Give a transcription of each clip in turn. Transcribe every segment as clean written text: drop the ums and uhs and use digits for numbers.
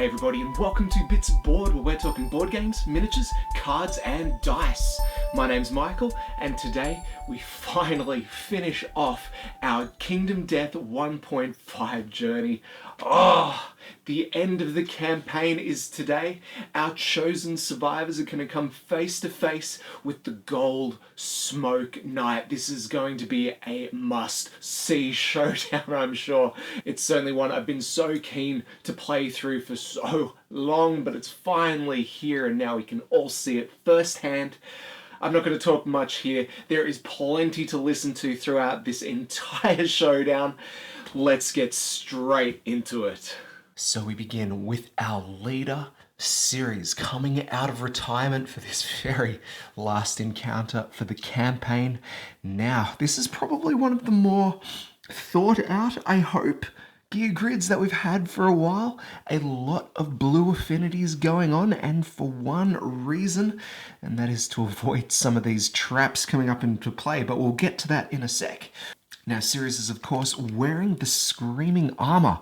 Hey everybody, and welcome to Bits of Board, where we're talking board games, miniatures, cards and dice. My name's Michael, and today we finally finish off our Kingdom Death 1.5 journey. The end of the campaign is today. Our chosen survivors are going to come face to face with the Gold Smoke Knight. This is going to be a must-see showdown, I'm sure. It's certainly one I've been so keen to play through for so long, but it's finally here and now we can all see it firsthand. I'm not going to talk much here. There is plenty to listen to throughout this entire showdown. Let's get straight into it. So we begin with our leader, Ceres, coming out of retirement for this very last encounter for the campaign. Now, this is probably one of the more thought out, I hope, gear grids that we've had for a while. A lot of blue affinities going on, and for one reason, and that is to avoid some of these traps coming up into play, but we'll get to that in a sec. Now, Ceres is, of course, wearing the Screaming Armor.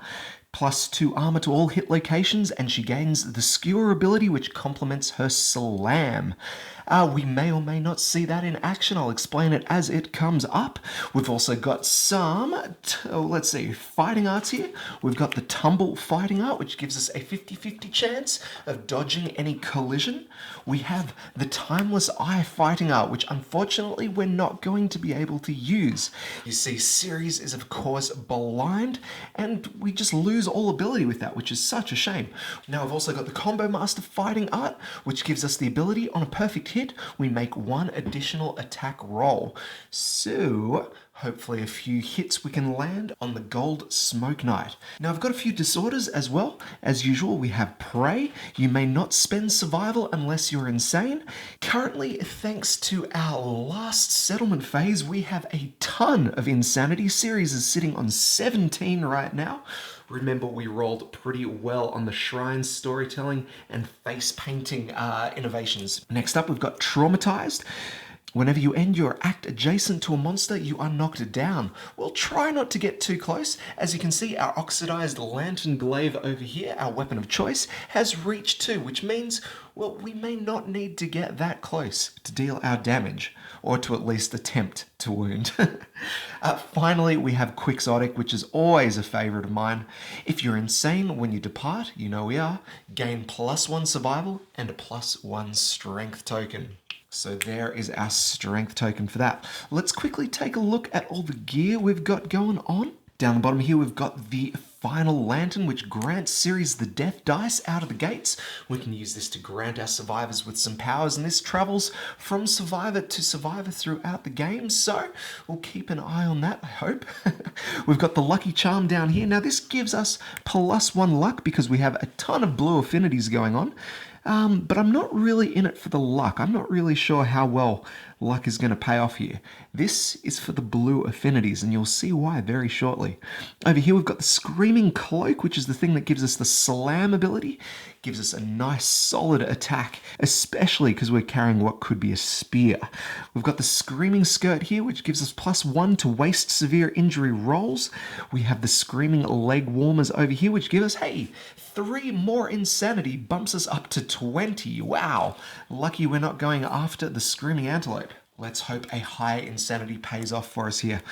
+2 armor to all hit locations, and she gains the Skewer ability, which complements her Slam. We may or may not see that in action. I'll explain it as it comes up. We've also got some, fighting arts here. We've got the Tumble fighting art, which gives us a 50-50 chance of dodging any collision. We have the Timeless Eye fighting art, which unfortunately we're not going to be able to use. You see, Ceres is of course blind, and we just lose all ability with that, which is such a shame. Now I've also got the Combo Master fighting art, which gives us the ability on a perfect hit, we make one additional attack roll. So hopefully a few hits we can land on the Gold Smoke Knight. Now I've got a few disorders as well. As usual, we have Prey. You may not spend survival unless you're insane. Currently, thanks to our last settlement phase, we have a ton of insanity. Ceres is sitting on 17 right now. Remember, we rolled pretty well on the shrine storytelling and face painting innovations. Next up, we've got Traumatized. Whenever you end your act adjacent to a monster, you are knocked down. We'll try not to get too close. As you can see, our Oxidized Lantern Glaive over here, our weapon of choice, has reach 2, which means, well, we may not need to get that close to deal our damage, or to at least attempt to wound. Finally, we have Quixotic, which is always a favorite of mine. If you're insane when you depart, you know we are, gain +1 survival and a +1 strength token. So there is our strength token for that. Let's quickly take a look at all the gear we've got going on. Down the bottom here, we've got the Final Lantern, which grants Ceres the Death Dice out of the gates. We can use this to grant our survivors with some powers, and this travels from survivor to survivor throughout the game, so we'll keep an eye on that, I hope. We've got the Lucky Charm down here. Now this gives us +1 luck because we have a ton of blue affinities going on. But I'm not really in it for the luck. I'm not really sure how well luck is going to pay off here. This is for the blue affinities, and you'll see why very shortly. Over here we've got the Screaming Cloak, which is the thing that gives us the Slam ability. Gives us a nice solid attack, especially because we're carrying what could be a spear. We've got the Screaming Skirt here, which gives us +1 to waste severe injury rolls. We have the Screaming Leg Warmers over here, which give us, 3 more insanity, bumps us up to 20. Wow, lucky we're not going after the Screaming Antelope. Let's hope a high insanity pays off for us here.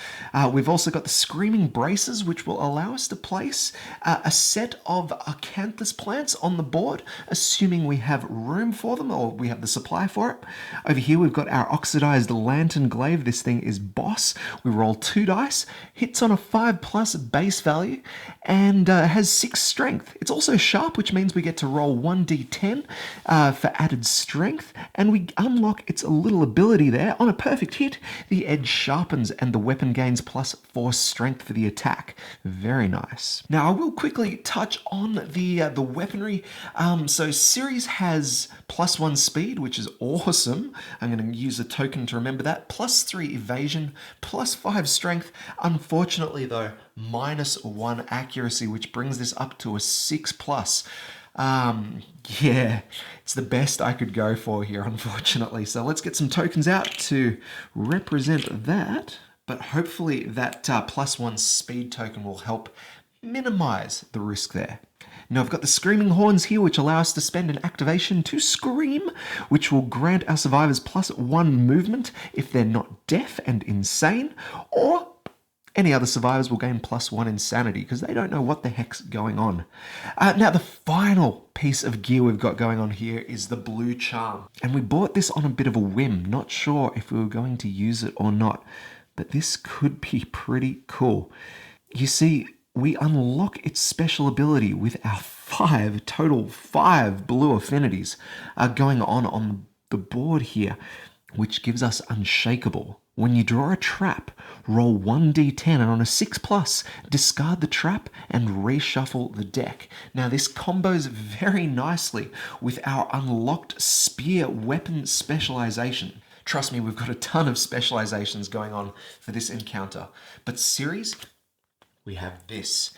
We've also got the Screaming Braces, which will allow us to place a set of Acanthus plants on the board, assuming we have room for them or we have the supply for it. Over here, we've got our Oxidized Lantern Glaive. This thing is boss. We roll 2 dice, hits on a 5+ base value, and has 6 strength. It's also sharp, which means we get to roll 1d10 for added strength, and we unlock its little ability there. On a perfect hit, the edge sharpens and the weapon gains +4 strength for the attack. Very nice. Now, I will quickly touch on the weaponry. So Ceres has +1 speed, which is awesome. I'm going to use a token to remember that. +3 evasion, +5 strength. Unfortunately, though, -1 accuracy, which brings this up to a 6+. Yeah, it's the best I could go for here, unfortunately. So let's get some tokens out to represent that. But hopefully that +1 speed token will help minimize the risk there. Now I've got the Screaming Horns here, which allow us to spend an activation to scream, which will grant our survivors +1 movement if they're not deaf and insane, or any other survivors will gain +1 insanity because they don't know what the heck's going on. Now, the final piece of gear we've got going on here is the blue charm. And we bought this on a bit of a whim, not sure if we were going to use it or not, but this could be pretty cool. You see, we unlock its special ability with our total five blue affinities going on the board here, which gives us Unshakable. When you draw a trap, roll 1d10 and on a 6+, discard the trap and reshuffle the deck. Now this combos very nicely with our unlocked spear weapon specialization. Trust me, we've got a ton of specializations going on for this encounter. But series, we have this.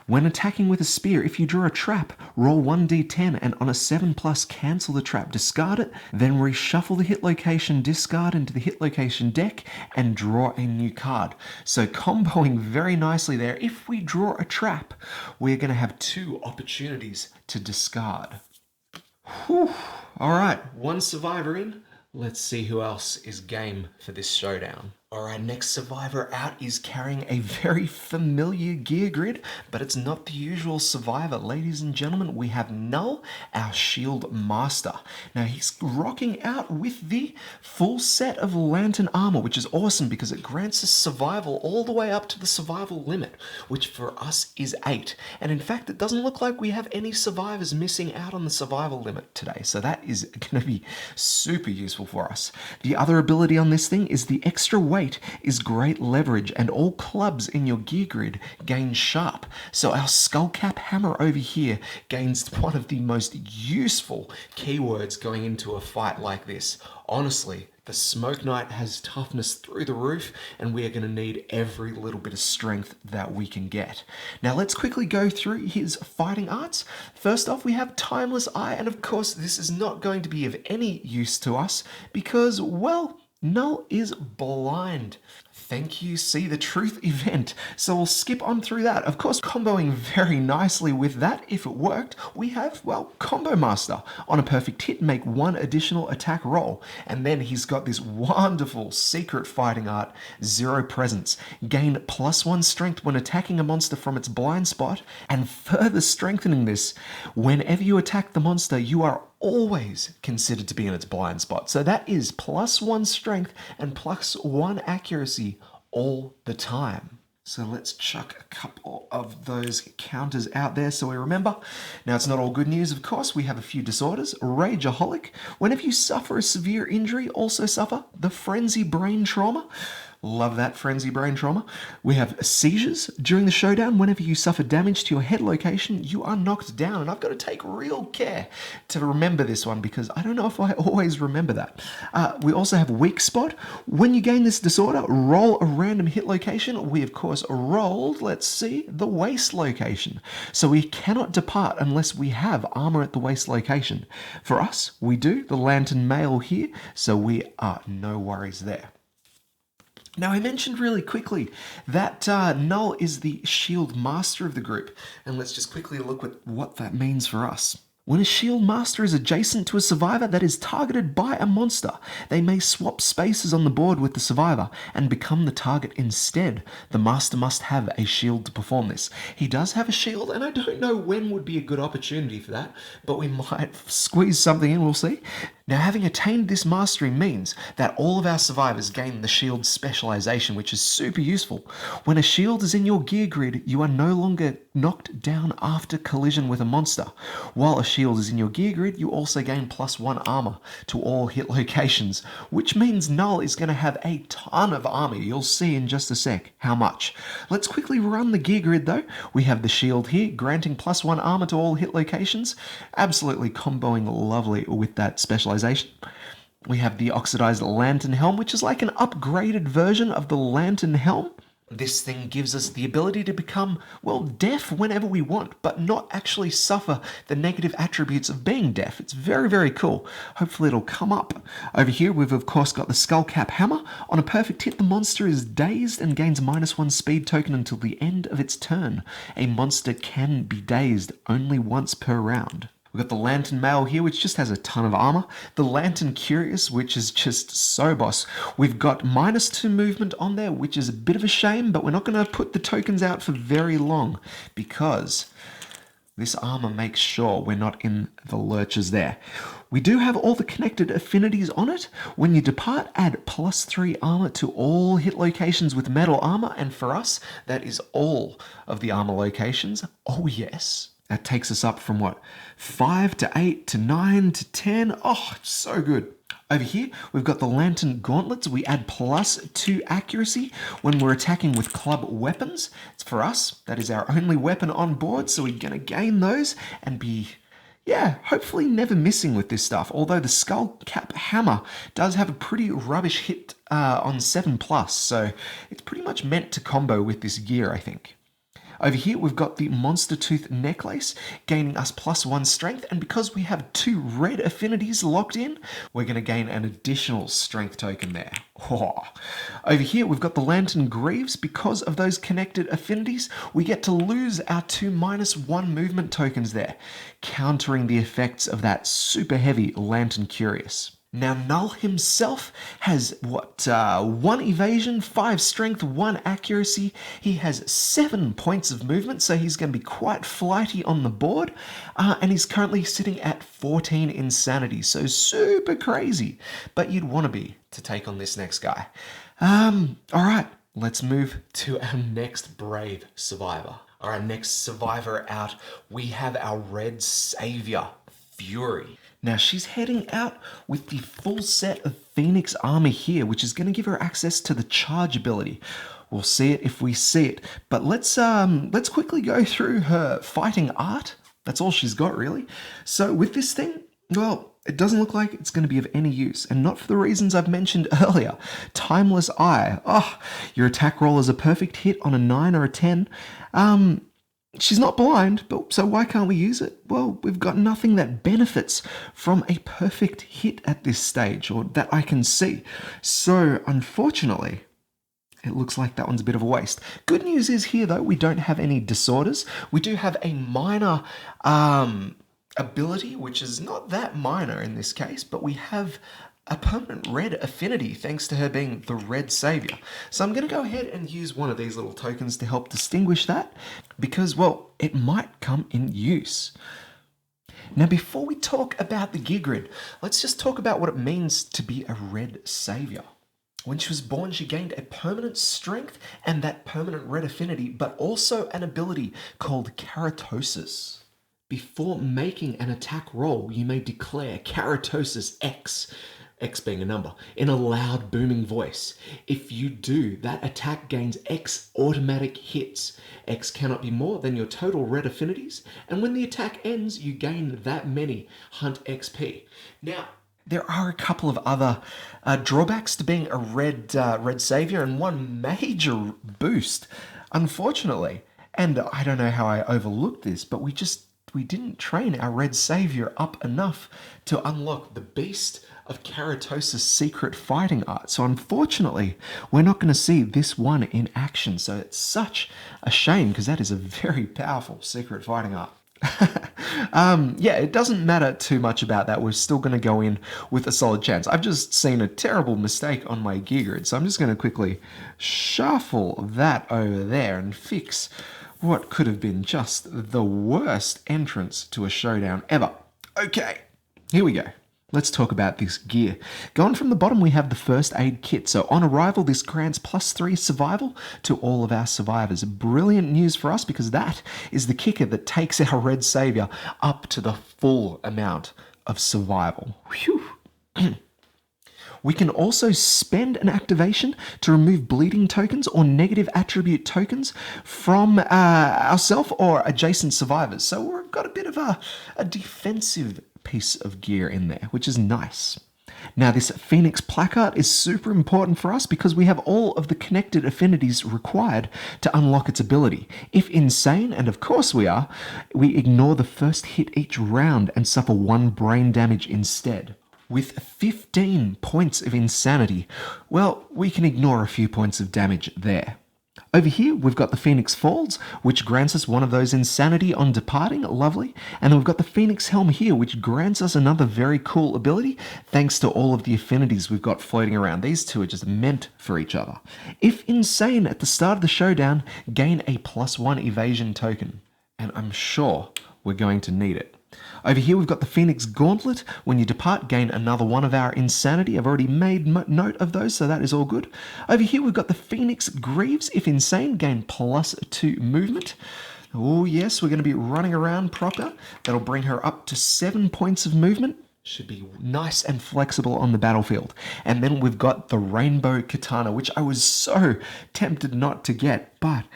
When attacking with a spear, if you draw a trap, roll 1d10 and on a 7+, cancel the trap, discard it, then reshuffle the hit location discard into the hit location deck and draw a new card. So comboing very nicely there. If we draw a trap, we're going to have 2 opportunities to discard. Whew. All right, 1 survivor in. Let's see who else is game for this showdown. Alright, next survivor out is carrying a very familiar gear grid, but it's not the usual survivor. Ladies and gentlemen, we have Null, our shield master. Now he's rocking out with the full set of lantern armor, which is awesome because it grants us survival all the way up to the survival limit, which for us is 8. And in fact, it doesn't look like we have any survivors missing out on the survival limit today, so that is going to be super useful for us. The other ability on this thing is the extra weight is great leverage, and all clubs in your gear grid gain sharp. So our skullcap hammer over here gains one of the most useful keywords going into a fight like this. Honestly, the Smoke Knight has toughness through the roof, and we are going to need every little bit of strength that we can get. Now let's quickly go through his fighting arts. First off, we have Timeless Eye, and of course this is not going to be of any use to us because, well, Null is blind. Thank you, See the Truth event. So we'll skip on through that. Of course, comboing very nicely with that, if it worked, we have, well, Combo Master. On a perfect hit, make 1 additional attack roll. And then he's got this wonderful secret fighting art, Zero Presence. Gain +1 strength when attacking a monster from its blind spot, and further strengthening this, whenever you attack the monster, you are always considered to be in its blind spot. So that is +1 strength and +1 accuracy all the time. So let's chuck a couple of those counters out there so we remember. Now, it's not all good news, of course. We have a few disorders. Rageaholic. Whenever you suffer a severe injury, also suffer the Frenzy Brain Trauma. Love that Frenzy Brain Trauma. We have seizures. During the showdown, whenever you suffer damage to your head location, you are knocked down. And I've got to take real care to remember this one because I don't know if I always remember that. We also have Weak Spot. When you gain this disorder, roll a random hit location. We, of course, rolled, let's see, the waist location. So we cannot depart unless we have armor at the waist location. For us, we do. The Lantern Mail here, so we are no worries there. Now, I mentioned really quickly that Null is the shield master of the group, and let's just quickly look at what that means for us. When a shield master is adjacent to a survivor that is targeted by a monster, they may swap spaces on the board with the survivor and become the target instead. The master must have a shield to perform this. He does have a shield, and I don't know when would be a good opportunity for that, but we might squeeze something in, we'll see. Now, having attained this mastery means that all of our survivors gain the shield specialization, which is super useful. When a shield is in your gear grid, you are no longer knocked down after collision with a monster. While a shield is in your gear grid, you also gain +1 armor to all hit locations, which means Null is going to have a ton of armor. You'll see in just a sec how much. Let's quickly run the gear grid though. We have the shield here, granting +1 armor to all hit locations. Absolutely comboing lovely with that specialization. We have the oxidized lantern helm, which is like an upgraded version of the lantern helm. This thing gives us the ability to become, well, deaf whenever we want, but not actually suffer the negative attributes of being deaf. It's very, very cool. Hopefully it'll come up. Over here, we've of course got the Skull Cap Hammer. On a perfect hit, the monster is dazed and gains -1 speed token until the end of its turn. A monster can be dazed only once per round. We've got the Lantern Male here, which just has a ton of armor. The Lantern Curious, which is just so boss. We've got -2 movement on there, which is a bit of a shame, but we're not going to put the tokens out for very long because this armor makes sure we're not in the lurches there. We do have all the connected affinities on it. When you depart, add +3 armor to all hit locations with metal armor, and for us, that is all of the armor locations. Oh yes. That takes us up from what? 5 to 8 to 9 to 10. Oh, it's so good. Over here, we've got the Lantern Gauntlets. We add +2 accuracy when we're attacking with club weapons. It's for us. That is our only weapon on board, so we're going to gain those and be, yeah, hopefully never missing with this stuff. Although the Skull Cap Hammer does have a pretty rubbish hit on 7+, so it's pretty much meant to combo with this gear, I think. Over here, we've got the Monster Tooth Necklace, gaining us +1 strength, and because we have 2 red affinities locked in, we're going to gain an additional strength token there. Oh. Over here, we've got the Lantern Greaves. Because of those connected affinities, we get to lose our 2 -1 movement tokens there, countering the effects of that super heavy Lantern Curious. Now, Null himself has, 1 evasion, 5 strength, 1 accuracy. He has 7 points of movement, so he's going to be quite flighty on the board. And he's currently sitting at 14 insanity, so super crazy. But you'd want to be to take on this next guy. All right, let's move to our next brave survivor. All right, next survivor out, we have our Red Savior, Fury. Now, she's heading out with the full set of Phoenix armor here, which is going to give her access to the charge ability. We'll see it if we see it. But let's quickly go through her fighting art. That's all she's got, really. So with this thing, well, it doesn't look like it's going to be of any use, and not for the reasons I've mentioned earlier. Timeless Eye. Oh, your attack roll is a perfect hit on a 9 or a 10. She's not blind, but so why can't we use it? Well, we've got nothing that benefits from a perfect hit at this stage, or that I can see. So, unfortunately, it looks like that one's a bit of a waste. Good news is here, though, we don't have any disorders. We do have a minor ability, which is not that minor in this case, but we have a permanent red affinity thanks to her being the Red Savior. So I'm going to go ahead and use one of these little tokens to help distinguish that because, well, it might come in use. Now, before we talk about the gear grid, let's just talk about what it means to be a Red Savior. When she was born, she gained a permanent strength and that permanent red affinity, but also an ability called Keratosis. Before making an attack roll, you may declare Keratosis X, X being a number, in a loud booming voice. If you do, that attack gains X automatic hits. X cannot be more than your total red affinities, and when the attack ends, you gain that many Hunt XP. Now, there are a couple of other drawbacks to being a red savior, and one major boost, unfortunately. And I don't know how I overlooked this, but we didn't train our Red Savior up enough to unlock the Beast of Keratosis' secret fighting art. So unfortunately, we're not going to see this one in action. So it's such a shame because that is a very powerful secret fighting art. Yeah, it doesn't matter too much about that. We're still going to go in with a solid chance. I've just seen a terrible mistake on my gear grid, so I'm just going to quickly shuffle that over there and fix what could have been just the worst entrance to a showdown ever. Okay, here we go. Let's talk about this gear. Going from the bottom, we have the first aid kit. So on arrival, this grants +3 survival to all of our survivors. Brilliant news for us because that is the kicker that takes our Red Savior up to the full amount of survival. Whew. We can also spend an activation to remove bleeding tokens or negative attribute tokens from ourselves or adjacent survivors. So we've got a bit of a defensive piece of gear in there, which is nice. Now, this Phoenix placard is super important for us because we have all of the connected affinities required to unlock its ability. If insane, and of course we are, we ignore the first hit each round and suffer 1 brain damage instead. With 15 points of insanity, well, we can ignore a few points of damage there. Over here, we've got the Phoenix Falls, which grants us one of those insanity on departing, lovely. And then we've got the Phoenix Helm here, which grants us another very cool ability, thanks to all of the affinities we've got floating around. These two are just meant for each other. If insane at the start of the showdown, gain a +1 evasion token. And I'm sure we're going to need it. Over here, we've got the Phoenix Gauntlet. When you depart, gain another 1 of our insanity. I've already made note of those, so that is all good. Over here, we've got the Phoenix Greaves. If insane, gain +2 movement. Oh, yes, we're going to be running around proper. That'll bring her up to 7 points of movement. Should be nice and flexible on the battlefield. And then we've got the Rainbow Katana, which I was so tempted not to get, but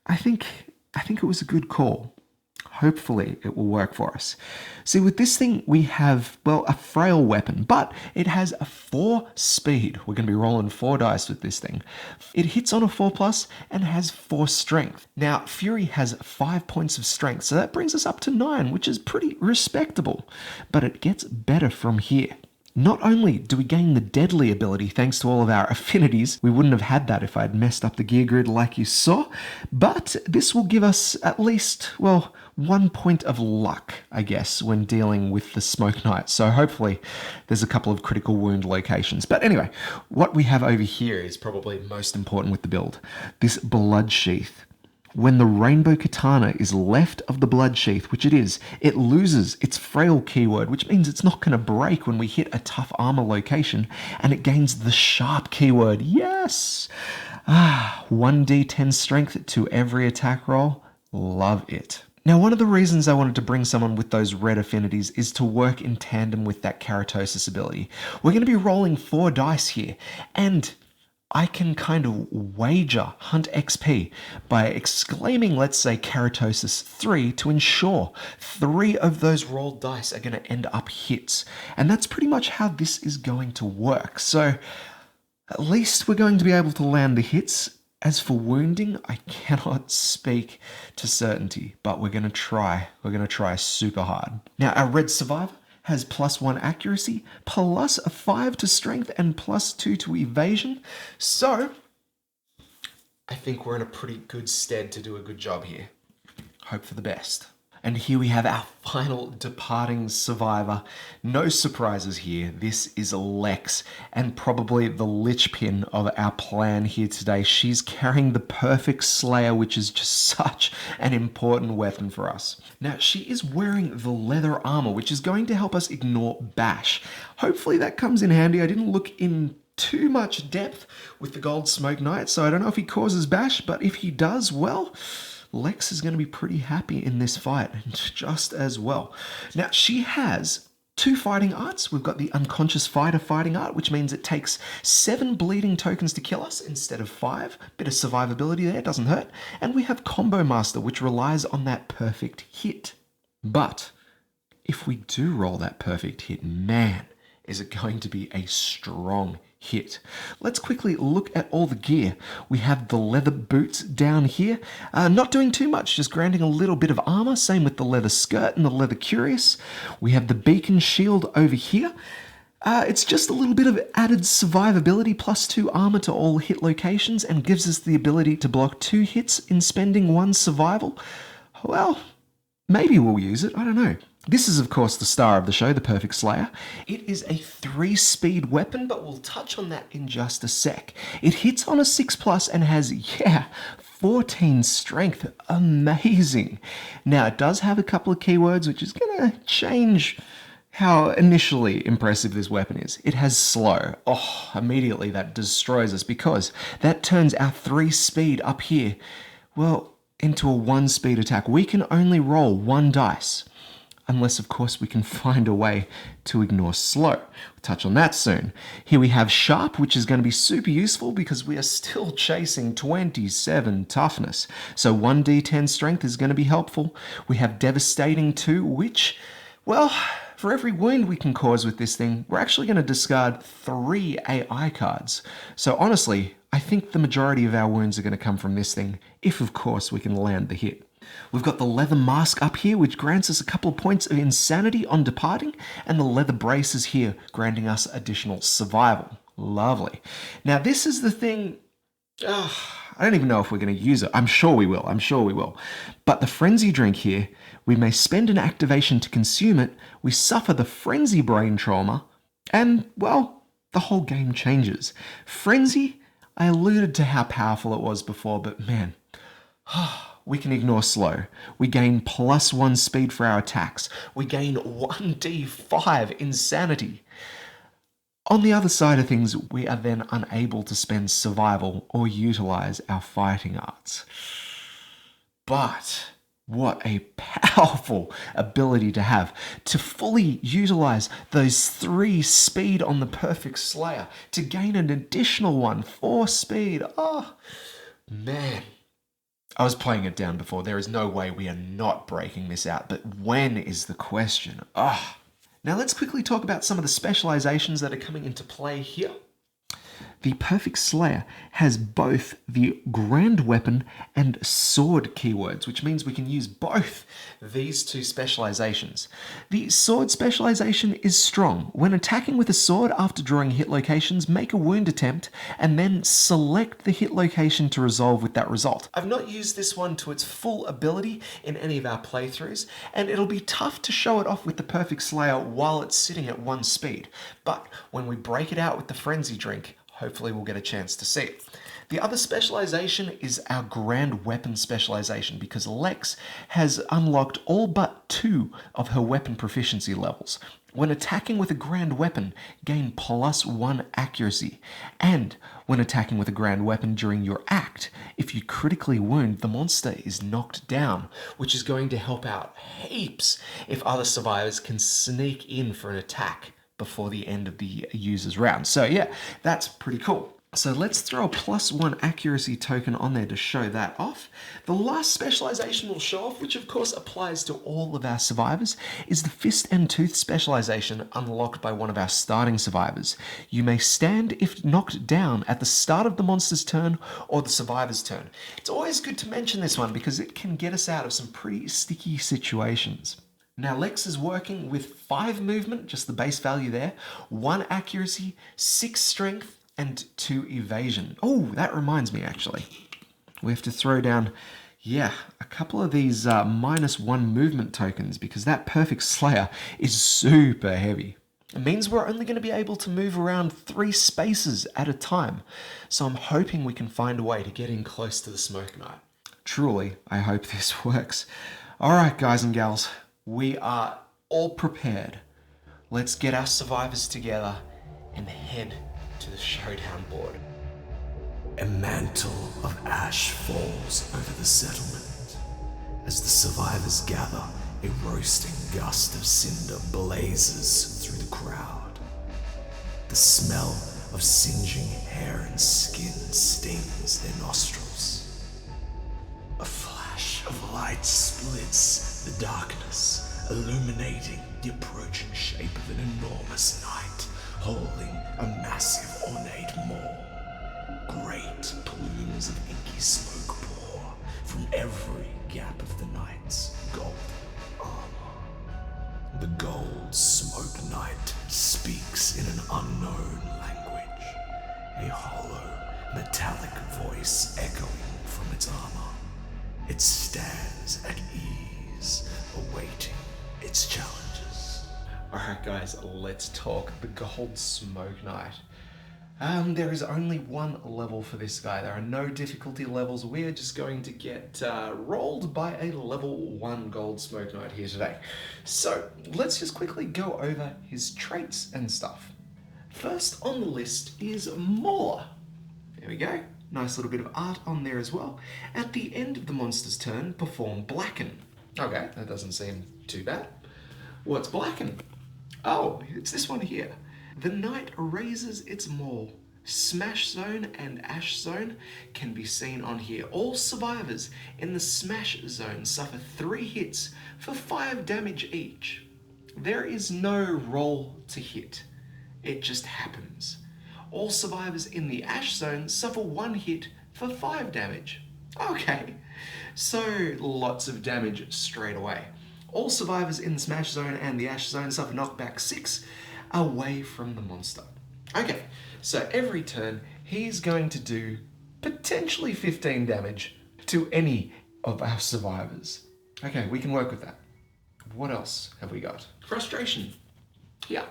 I think it was a good call. Hopefully it will work for us. See, with this thing, we have, well, a frail weapon, but it has a 4 speed. We're going to be rolling 4 dice with this thing. It hits on a 4+ and has 4 strength. Now, Fury has 5 points of strength, so that brings us up to 9, which is pretty respectable. But it gets better from here. Not only do we gain the deadly ability thanks to all of our affinities, we wouldn't have had that if I had messed up the gear grid like you saw, but this will give us at least, well, 1 point of luck, I guess, when dealing with the Smoke Knight. So hopefully there's a couple of critical wound locations. But anyway, what we have over here is probably most important with the build. This Blood Sheath. When the Rainbow Katana is left of the Blood Sheath, which it is, it loses its frail keyword, which means it's not going to break when we hit a tough armor location, and it gains the Sharp keyword. Yes! 1d10 strength to every attack roll. Love it. Now, one of the reasons I wanted to bring someone with those red affinities is to work in tandem with that Keratosis ability. We're going to be rolling 4 dice here, and I can kind of wager Hunt XP by exclaiming, let's say, Keratosis 3 to ensure 3 of those rolled dice are going to end up hits. And that's pretty much how this is going to work. So at least we're going to be able to land the hits. As for wounding, I cannot speak to certainty, but we're going to try. We're going to try super hard. Now, our red survivor has +1 accuracy, +5 to strength, and +2 to evasion. So, I think we're in a pretty good stead to do a good job here. Hope for the best. And here we have our final departing survivor. No surprises here. This is Lex, and probably the linchpin of our plan here today. She's carrying the Perfect Slayer, which is just such an important weapon for us. Now, she is wearing the leather armor, which is going to help us ignore bash. Hopefully that comes in handy. I didn't look in too much depth with the Gold Smoke Knight, so I don't know if he causes bash, but if he does, well, Lex is going to be pretty happy in this fight, just as well. Now, she has 2 fighting arts. We've got the Unconscious Fighter fighting art, which means it takes 7 bleeding tokens to kill us instead of 5. Bit of survivability there, doesn't hurt. And we have Combo Master, which relies on that perfect hit. But if we do roll that perfect hit, man, is it going to be a strong hit. Let's quickly look at all the gear. We have the leather boots down here. Not doing too much, just granting a little bit of armor. Same with the leather skirt and the leather cuirass. We have the beacon shield over here. It's just a little bit of added survivability, +2 armor to all hit locations, and gives us the ability to block 2 hits in spending 1 survival. Well, maybe we'll use it. I don't know. This is, of course, the star of the show, the Perfect Slayer. It is a 3-speed weapon, but we'll touch on that in just a sec. It hits on a 6+ and has, 14 strength. Amazing. Now, it does have a couple of keywords, which is going to change how initially impressive this weapon is. It has slow. Oh, immediately that destroys us because that turns our 3-speed up here, well, into a 1-speed attack. We can only roll 1 dice. Unless, of course, we can find a way to ignore slow. We'll touch on that soon. Here we have Sharp, which is going to be super useful because we are still chasing 27 toughness. So 1d10 strength is going to be helpful. We have Devastating too, which, well, For every wound we can cause with this thing, we're actually going to discard 3 AI cards. So honestly, I think the majority of our wounds are going to come from this thing, if of course we can land the hit. We've got the leather mask up here, which grants us a couple of points of insanity on departing, and the leather braces here, granting us additional survival. Lovely. Now this is the thing... I don't even know if we're going to use it. I'm sure we will. But the frenzy drink here, we may spend an activation to consume it, we suffer the frenzy brain trauma, and, well, the whole game changes. Frenzy, I alluded to how powerful it was before, but man, we can ignore slow. We gain +1 speed for our attacks. We gain 1d5 insanity. On the other side of things, we are then unable to spend survival or utilize our fighting arts. But what a powerful ability to have, to fully utilize those 3 speed on the perfect slayer, to gain an additional 1, 4 speed. Oh, man. I was playing it down before. There is no way we are not breaking this out, but when is the question? Now let's quickly talk about some of the specializations that are coming into play here. The Perfect Slayer has both the Grand Weapon and Sword keywords, which means we can use both these 2 specializations. The Sword specialization is strong. When attacking with a sword after drawing hit locations, make a wound attempt and then select the hit location to resolve with that result. I've not used this one to its full ability in any of our playthroughs, and it'll be tough to show it off with the Perfect Slayer while it's sitting at 1 speed. But when we break it out with the Frenzy Drink, hopefully we'll get a chance to see it. The other specialization is our Grand Weapon specialization, because Lex has unlocked all but 2 of her weapon proficiency levels. When attacking with a Grand Weapon, gain +1 accuracy. And when attacking with a Grand Weapon during your act, if you critically wound, the monster is knocked down, which is going to help out heaps if other survivors can sneak in for an attack before the end of the user's round. So yeah, that's pretty cool. So let's throw a +1 accuracy token on there to show that off. The last specialization we'll show off, which of course applies to all of our survivors, is the Fist and Tooth specialization unlocked by one of our starting survivors. You may stand if knocked down at the start of the monster's turn or the survivor's turn. It's always good to mention this one because it can get us out of some pretty sticky situations. Now Lex is working with 5 movement, just the base value there, 1 accuracy, 6 strength, and 2 evasion. Oh, that reminds me actually. We have to throw down, a couple of these -1 movement tokens because that Perfect Slayer is super heavy. It means we're only going to be able to move around 3 spaces at a time. So I'm hoping we can find a way to get in close to the Smoke Knight. Truly, I hope this works. All right, guys and gals. We are all prepared. Let's get our survivors together and head to the showdown board. A mantle of ash falls over the settlement. As the survivors gather, a roasting gust of cinder blazes through the crowd. The smell of singeing hair and skin stings their nostrils. A flash of light splits the darkness, illuminating the approaching shape of an enormous knight, holding a massive ornate maul. Great plumes of inky smoke pour from every gap of the knight's gold armor. The gold smoke knight speaks in an unknown language, a hollow, metallic voice echoing from its armor. It stands at ease, awaiting its challenges. Alright guys, let's talk the Gold Smoke Knight. There is only 1 level for this guy. There are no difficulty levels. We are just going to get rolled by a level 1 Gold Smoke Knight here today. So let's just quickly go over his traits and stuff. First on the list is Mauler. There we go. Nice little bit of art on there as well. At the end of the monster's turn, perform Blacken. Okay, that doesn't seem too bad. What's Blacken? Oh, it's this one here. The knight raises its maul. Smash Zone and Ash Zone can be seen on here. All survivors in the Smash Zone suffer 3 hits for 5 damage each. There is no roll to hit. It just happens. All survivors in the ash zone suffer 1 hit for 5 damage. Okay, so lots of damage straight away. All survivors in the smash zone and the ash zone suffer knockback 6 away from the monster. Okay, so every turn he's going to do potentially 15 damage to any of our survivors. Okay, we can work with that. What else have we got? Frustration. Yeah.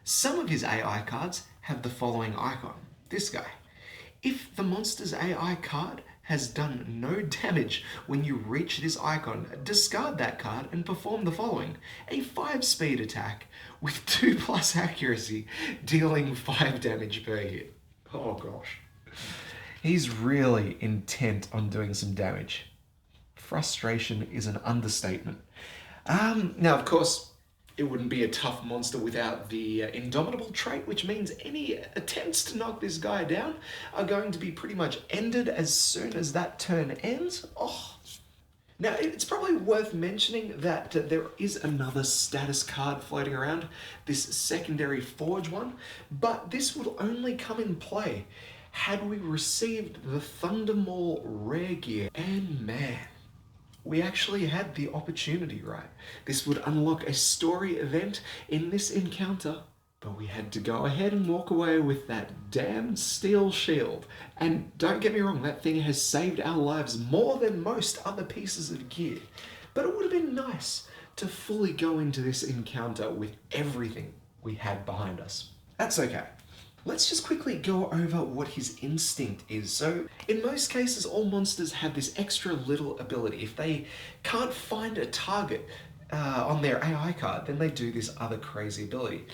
Some of his AI cards have the following icon. This guy. If the monster's AI card has done no damage when you reach this icon, discard that card and perform the following. A 5-speed attack with 2+ accuracy, dealing 5 damage per hit. Oh gosh. He's really intent on doing some damage. Frustration is an understatement. Now, of course, it wouldn't be a tough monster without the indomitable trait, which means any attempts to knock this guy down are going to be pretty much ended as soon as that turn ends. Oh. Now, it's probably worth mentioning that there is another status card floating around, this secondary forge one, but this would only come in play had we received the Thunder Maul rare gear. And man, we actually had the opportunity, right? This would unlock a story event in this encounter, but we had to go ahead and walk away with that damn steel shield. And don't get me wrong, that thing has saved our lives more than most other pieces of gear. But it would have been nice to fully go into this encounter with everything we had behind us. That's okay. Let's just quickly go over what his instinct is. So, in most cases, all monsters have this extra little ability. If they can't find a target on their AI card, then they do this other crazy ability.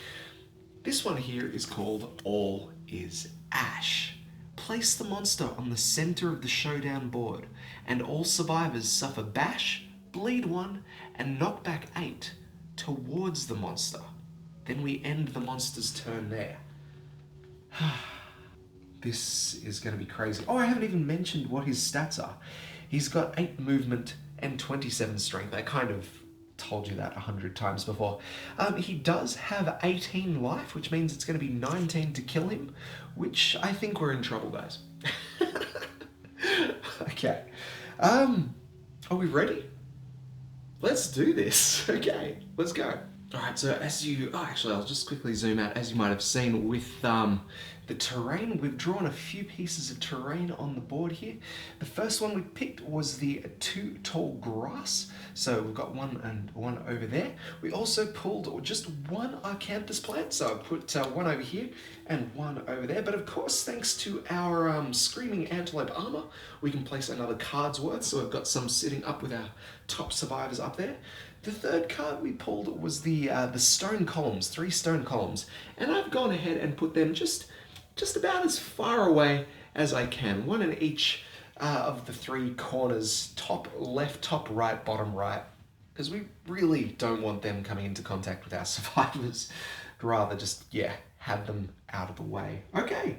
This one here is called All is Ash. Place the monster on the center of the showdown board, and all survivors suffer bash, bleed 1, and knockback 8 towards the monster. Then we end the monster's turn there. This is going to be crazy. Oh, I haven't even mentioned what his stats are. He's got 8 movement and 27 strength. I kind of told you that 100 times before. He does have 18 life, which means it's going to be 19 to kill him, which I think we're in trouble, guys. Okay. Are we ready? Let's do this. Okay, let's go. Alright, so actually I'll just quickly zoom out. As you might have seen with the terrain, we've drawn a few pieces of terrain on the board here. The first one we picked was the 2 tall grass, so we've got one and one over there. We also pulled just 1 Arcanthus plant, so I put one over here and one over there. But of course, thanks to our Screaming Antelope armor, we can place another card's worth, so we've got some sitting up with our top survivors up there. The third card we pulled was the stone columns, 3 stone columns, and I've gone ahead and put them just about as far away as I can, 1 in each of the 3 corners, top left, top right, bottom right, because we really don't want them coming into contact with our survivors. Rather just, have them out of the way. Okay.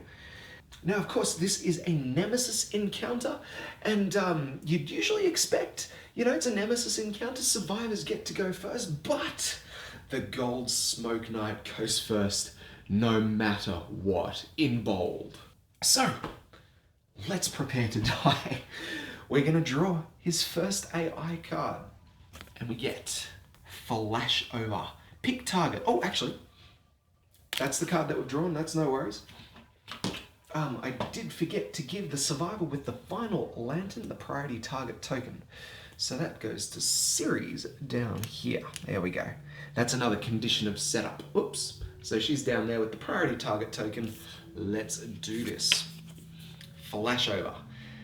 Now, of course, this is a Nemesis encounter, and you'd usually expect, it's a Nemesis encounter, survivors get to go first, but the Gold Smoke Knight goes first, no matter what, in bold. So, let's prepare to die. We're going to draw his first AI card, and we get Flash Over. Pick target. Oh, actually, that's the card that we've drawn, that's no worries. I did forget to give the survivor with the final lantern the priority target token. So that goes to series down here. There we go. That's another condition of setup. Oops. So she's down there with the priority target token. Let's do this. Flash over.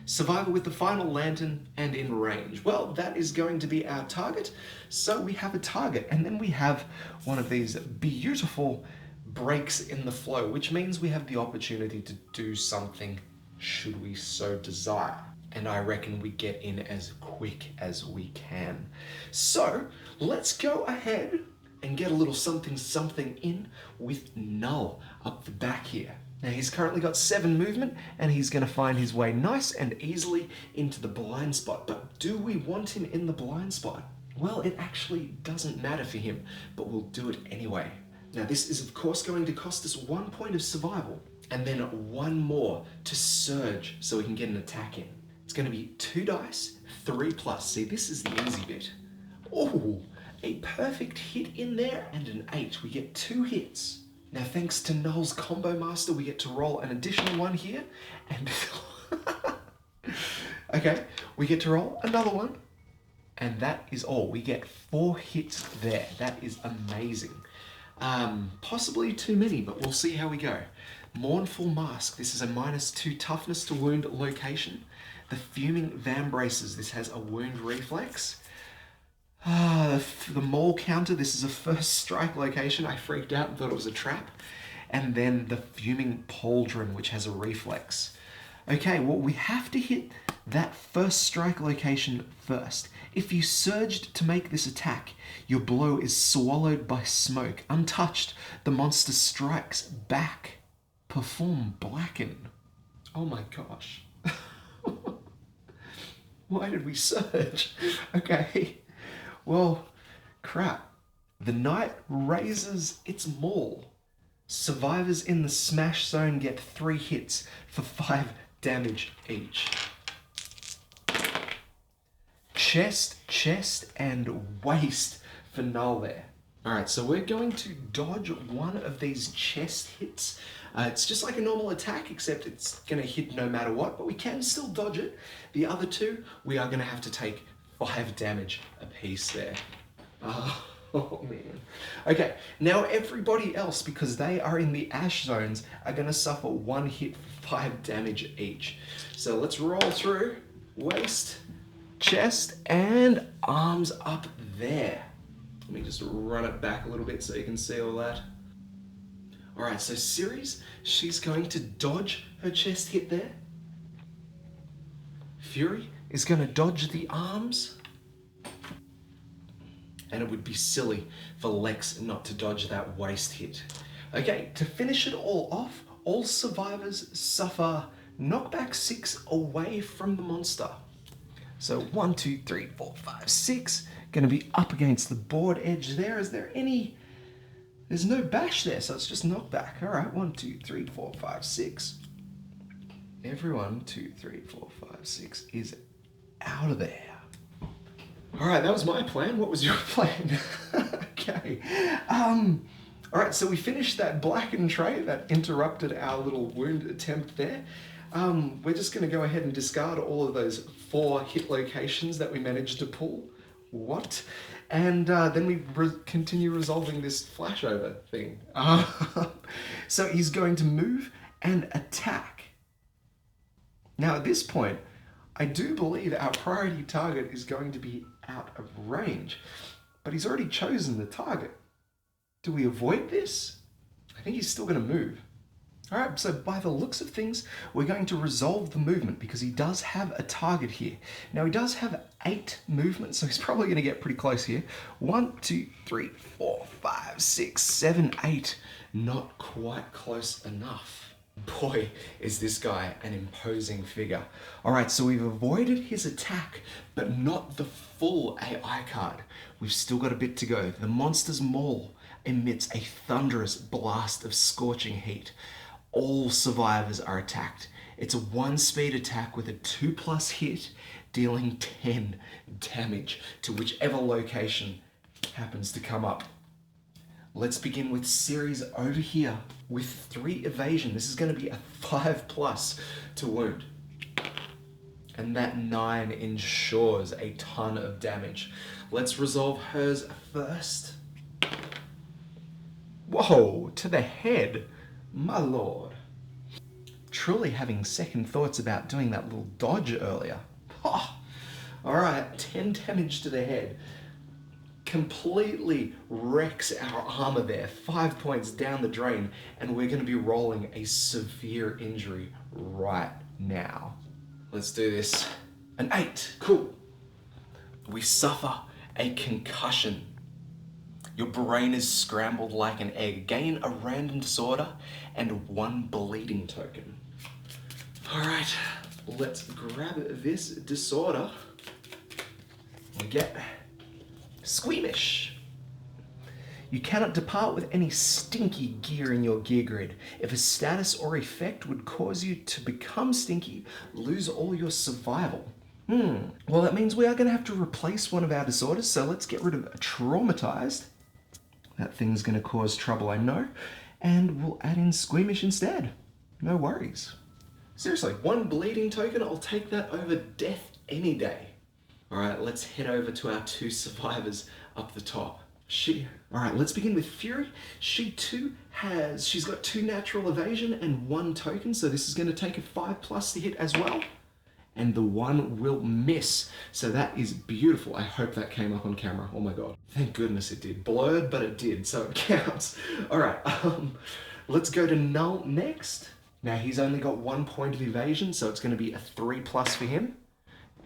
Survivor with the final lantern and in range. Well, that is going to be our target. So we have a target, and then we have one of these beautiful breaks in the flow, which means we have the opportunity to do something should we so desire. And I reckon we get in as quick as we can. So let's go ahead and get a little something in with Null up the back here. Now he's currently got 7 movement, and he's going to find his way nice and easily into the blind spot. But do we want him in the blind spot? Well, it actually doesn't matter for him, but we'll do it anyway. Now, this is of course going to cost us 1 point of survival, and then 1 more to surge so we can get an attack in. It's going to be 2 dice, 3 plus. See, this is the easy bit. Oh, a perfect hit in there and an 8. We get 2 hits. Now, thanks to Noel's Combo Master, we get to roll an additional 1 here, and okay, we get to roll another 1, and that is all. We get 4 hits there. That is amazing. Possibly too many, but we'll see how we go. Mournful Mask. This is a -2 toughness to wound location. The Fuming Vambraces. This has a wound reflex. The Maul Counter. This is a first strike location. I freaked out and thought it was a trap. And then the Fuming Pauldron, which has a reflex. Okay, well, we have to hit that first strike location first. If you surged to make this attack, your blow is swallowed by smoke. Untouched, the monster strikes back. Perform Blacken. Oh my gosh. Why did we surge? Okay, well, crap. The knight raises its maul. Survivors in the smash zone get 3 hits for 5 damage each. Chest, and waist for Null there. Alright, so we're going to dodge one of these chest hits. It's just like a normal attack, except it's going to hit no matter what, but we can still dodge it. The other 2, we are going to have to take 5 damage apiece there. Oh man. Okay, now everybody else, because they are in the ash zones, are going to suffer 1 hit for 5 damage each. So let's roll through. Waist, chest, and arms up there. Let me just run it back a little bit so you can see all that. Alright, so Ceres, she's going to dodge her chest hit there. Fury is going to dodge the arms. And it would be silly for Lex not to dodge that waist hit. Okay, to finish it all off, all survivors suffer knockback 6 away from the monster. So 1, 2, 3, 4, 5, 6. Going to be up against the board edge there. Is there any... There's no bash there, so it's just knockback. All right, 1, 2, 3, 4, 5, 6. Everyone, 2, 3, 4, 5, 6 is out of there. All right, that was my plan. What was your plan? Okay. All right, so we finished that blackened tray that interrupted our little wound attempt there. We're just going to go ahead and discard all of those 4 hit locations that we managed to pull. What? And then we continue resolving this flashover thing. So he's going to move and attack. Now at this point, I do believe our priority target is going to be out of range, but he's already chosen the target. Do we avoid this? I think he's still going to move. All right, so by the looks of things, we're going to resolve the movement because he does have a target here. Now he does have 8 movements, so he's probably going to get pretty close here. 1, 2, 3, 4, 5, 6, 7, 8. Not quite close enough. Boy, is this guy an imposing figure. All right, so we've avoided his attack, but not the full AI card. We've still got a bit to go. The monster's maul emits a thunderous blast of scorching heat. All survivors are attacked. It's a 1 speed attack with a 2+ hit, dealing 10 damage to whichever location happens to come up. Let's begin with Ceres over here with 3 evasion. This is going to be a 5+ to wound. And that 9 ensures a ton of damage. Let's resolve hers first. Whoa, to the head. My lord. Truly having second thoughts about doing that little dodge earlier. Oh, alright, 10 damage to the head. Completely wrecks our armor there. 5 points down the drain, and we're going to be rolling a severe injury right now. Let's do this. An 8. Cool. We suffer a concussion. Your brain is scrambled like an egg. Gain a random disorder and 1 bleeding token. Alright, let's grab this disorder. We get Squeamish. You cannot depart with any stinky gear in your gear grid. If a status or effect would cause you to become stinky, lose all your survival. Well, that means we are going to have to replace one of our disorders, so let's get rid of traumatized. That thing's going to cause trouble, I know. And we'll add in squeamish instead. No worries. Seriously, 1 bleeding token, I'll take that over death any day. Alright, let's head over to our 2 survivors up the top. Alright, let's begin with Fury. She too she's got 2 natural evasion and 1 token, so this is going to take a 5+ to hit as well. And the 1 will miss. So that is beautiful. I hope that came up on camera. Oh my god. Thank goodness it did. Blurred, but it did, so it counts. Alright, let's go to Null next. Now he's only got 1 point of evasion, so it's going to be a 3+ for him.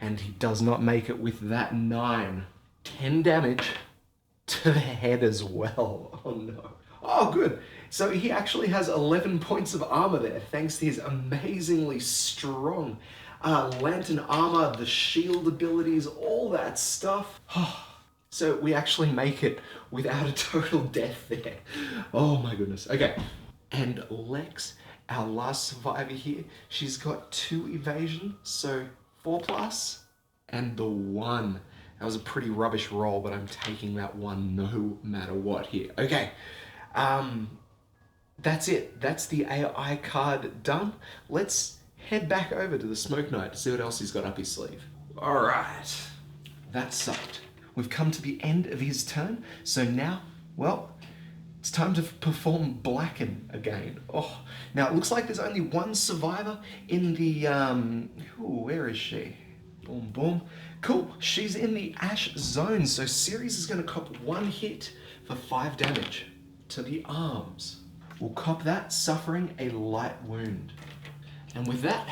And he does not make it with that 9. 10 damage to the head as well. Oh no. Oh good. So he actually has 11 points of armor there, thanks to his amazingly strong lantern armor, the shield abilities, all that stuff. So we actually make it without a total death there. Oh my goodness. Okay. And Lex, our last survivor here, she's got 2 evasion, so 4+, and the 1. That was a pretty rubbish roll, but I'm taking that 1 no matter what here. Okay. That's it. That's the AI card done. Let's head back over to the Smoke Knight to see what else he's got up his sleeve. Alright. That sucked. We've come to the end of his turn, so now, well, it's time to perform Blacken again. Oh, now it looks like there's only 1 survivor in the, where is she? Boom, boom. Cool, she's in the Ash zone, so Ceres is gonna cop 1 hit for 5 damage to the arms. We'll cop that, suffering a light wound. And with that,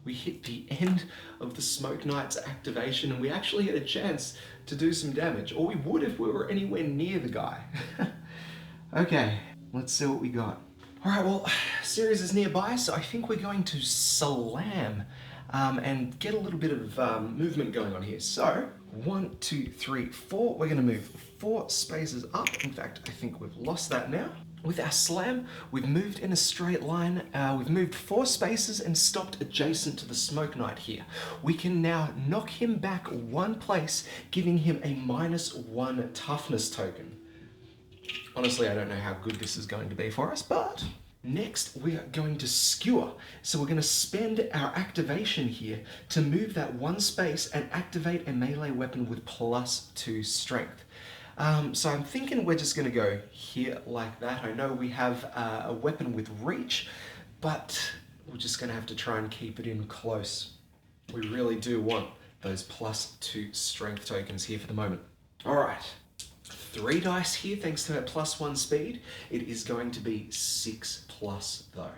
we hit the end of the Smoke Knight's activation, and we actually get a chance to do some damage, or we would if we were anywhere near the guy. Okay, let's see what we got. Alright, well, Ceres is nearby, so I think we're going to slam and get a little bit of movement going on here. So, 1, 2, 3, 4. We're going to move 4 spaces up. In fact, I think we've lost that now. With our slam, we've moved in a straight line. We've moved 4 spaces and stopped adjacent to the Smoke Knight here. We can now knock him back 1 place, giving him a -1 toughness token. Honestly, I don't know how good this is going to be for us, but next we are going to skewer. So we're going to spend our activation here to move that 1 space and activate a melee weapon with +2 strength. So I'm thinking we're just going to go here like that. I know we have a weapon with reach, but we're just going to have to try and keep it in close. We really do want those +2 strength tokens here for the moment. All right. 3 dice here, thanks to our +1 speed. It is going to be 6+ though.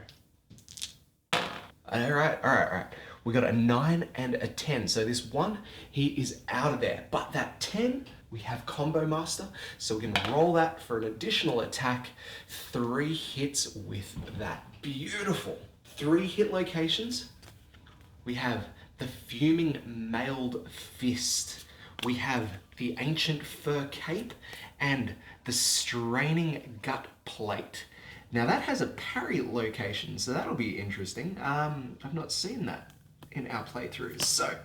Alright. We got a 9 and a 10. So this 1, he is out of there. But that 10, we have Combo Master. So we're going to roll that for an additional attack. 3 hits with that. Beautiful. 3 hit locations. We have the Fuming Mailed Fist. We have the Ancient Fur Cape and the Straining Gut Plate. Now that has a parry location, so that'll be interesting. I've not seen that in our playthroughs. So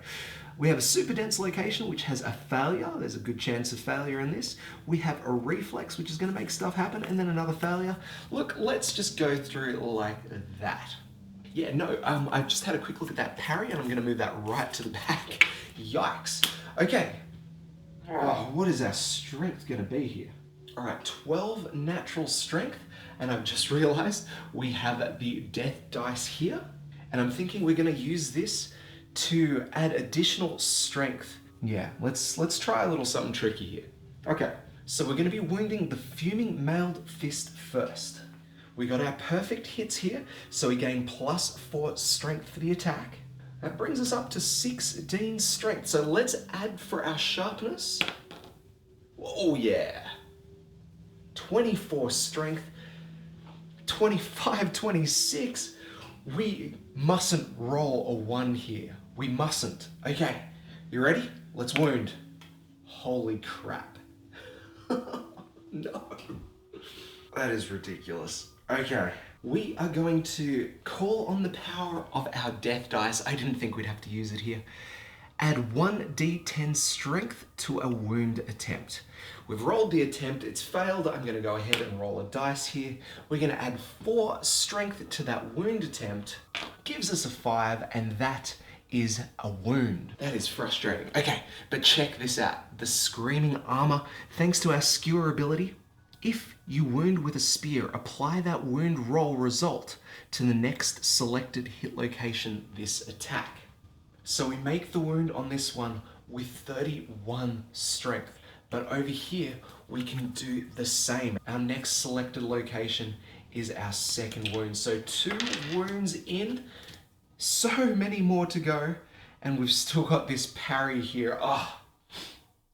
we have a Super Dense location, which has a failure. There's a good chance of failure in this. We have a Reflex, which is going to make stuff happen, and then another failure. Look, let's just go through like that. Yeah, no, I've just had a quick look at that parry, and I'm going to move that right to the back. Yikes. Okay. Oh, what is our strength going to be here? All right, 12 natural strength, and I've just realized we have the death dice here, and I'm thinking we're going to use this to add additional strength. Yeah, let's try a little something tricky here. Okay, so we're going to be wounding the Fuming Mailed Fist first. We got our perfect hits here, so we gain +4 strength for the attack. That brings us up to 16 strength. So let's add for our sharpness. Oh yeah. 24 strength. 25, 26. We mustn't roll a 1 here. We mustn't. Okay, you ready? Let's wound. Holy crap. No. That is ridiculous. Okay. We are going to call on the power of our death dice. I didn't think we'd have to use it here. Add 1d10 strength to a wound attempt. We've rolled the attempt, it's failed. I'm going to go ahead and roll a dice here. We're going to add 4 strength to that wound attempt. Gives us a 5, and that is a wound. That is frustrating. Okay, but check this out. The screaming armor, thanks to our skewer ability, if you wound with a spear, apply that wound roll result to the next selected hit location this attack. So we make the wound on this one with 31 strength, but over here we can do the same. Our next selected location is our second wound. So 2 wounds in, so many more to go, and we've still got this parry here. Oh,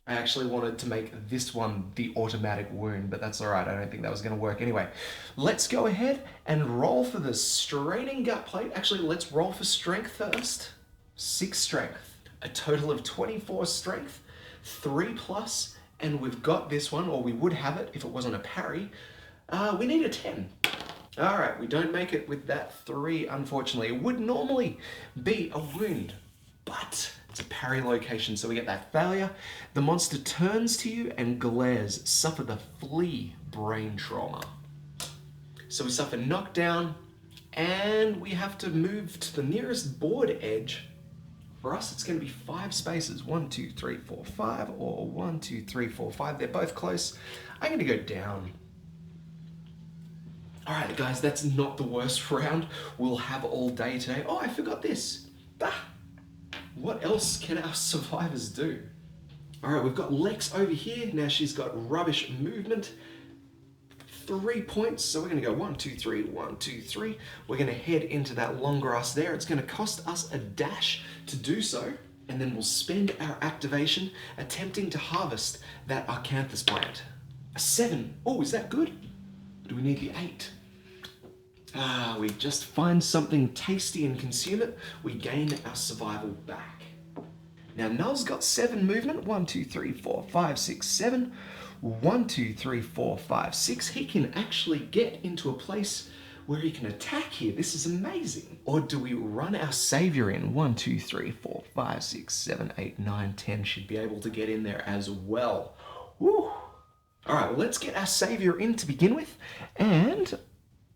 I actually wanted to make this one the automatic wound, but that's all right. I don't think that was going to work anyway. Let's go ahead and roll for the straining gut plate. Actually, let's roll for strength first. 6 strength, a total of 24 strength, 3 plus, and we've got this one, or we would have it if it wasn't a parry. We need a 10. All right, we don't make it with that 3, unfortunately. It would normally be a wound, but it's a parry location, so we get that failure. The monster turns to you and glares. Suffer the flea brain trauma. So we suffer knockdown, and we have to move to the nearest board edge. For us, it's going to be 5 spaces. 1, 2, 3, 4, 5, or 1, 2, 3, 4, 5. They're both close. I'm going to go down. All right, guys, that's not the worst round we'll have all day today. Oh, I forgot this. What else can our survivors do? All right, we've got Lex over here. Now she's got rubbish movement. 3 points, so we're going to go 1, 2, 3, 1, 2, 3. We're going to head into that long grass there. It's going to cost us a dash to do so, and then we'll spend our activation attempting to harvest that Arcanthus plant. A 7. Oh, is that good? Do we need the 8? We just find something tasty and consume it. We gain our survival back. Now, Null's got 7 movement. 1, 2, 3, 4, 5, 6, 7. 1, 2, 3, 4, 5, 6. He can actually get into a place where he can attack here. This is amazing. Or do we run our savior in? 1, 2, 3, 4, 5, 6, 7, 8, 9, 10 should be able to get in there as well. Woo. All right, well, let's get our savior in to begin with. And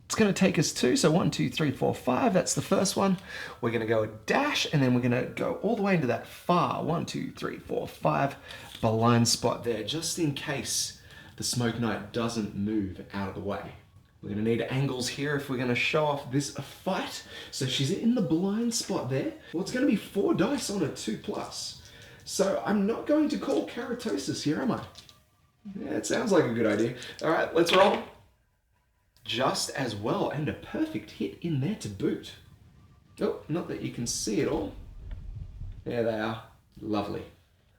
it's going to take us 2. So 1, 2, 3, 4, 5. That's the first one. We're going to go a dash, and then we're going to go all the way into that far 1, 2, 3, 4, 5 blind spot there, just in case the Smoke Knight doesn't move out of the way. We're going to need angles here if we're going to show off this fight. So she's in the blind spot there. Well, it's going to be 4 dice on a 2+. So I'm not going to call keratosis here, am I? Yeah, it sounds like a good idea. All right, let's roll. Just as well, and a perfect hit in there to boot. Oh, not that you can see it all. There they are. Lovely.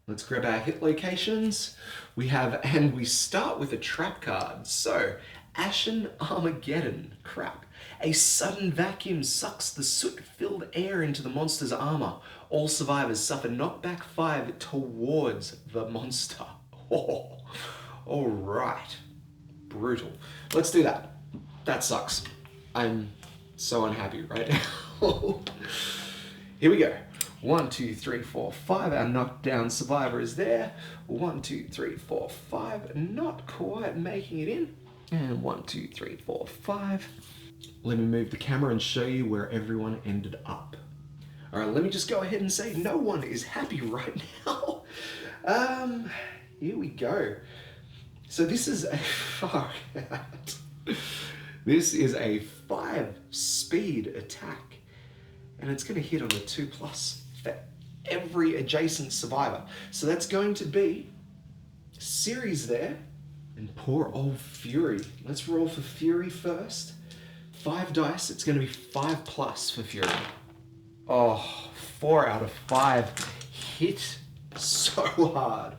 Let's grab our hit locations. And we start with a trap card. So, Ashen Armageddon. Crap. A sudden vacuum sucks the soot-filled air into the monster's armor. All survivors suffer knockback 5 towards the monster. Oh, all right. Brutal. Let's do that. That sucks. I'm so unhappy right now. Here we go. 1, 2, 3, 4, 5. Our knockdown survivor is there. 1, 2, 3, 4, 5. Not quite making it in. And 1, 2, 3, 4, 5. Let me move the camera and show you where everyone ended up. All right, let me just go ahead and say no one is happy right now. Here we go. So this is a This is a 5 speed attack, and it's going to hit on a 2+ for every adjacent survivor. So that's going to be Ceres there, and poor old Fury. Let's roll for Fury first. 5 dice, it's going to be 5+ for Fury. Oh, 4 out of 5 hit so hard.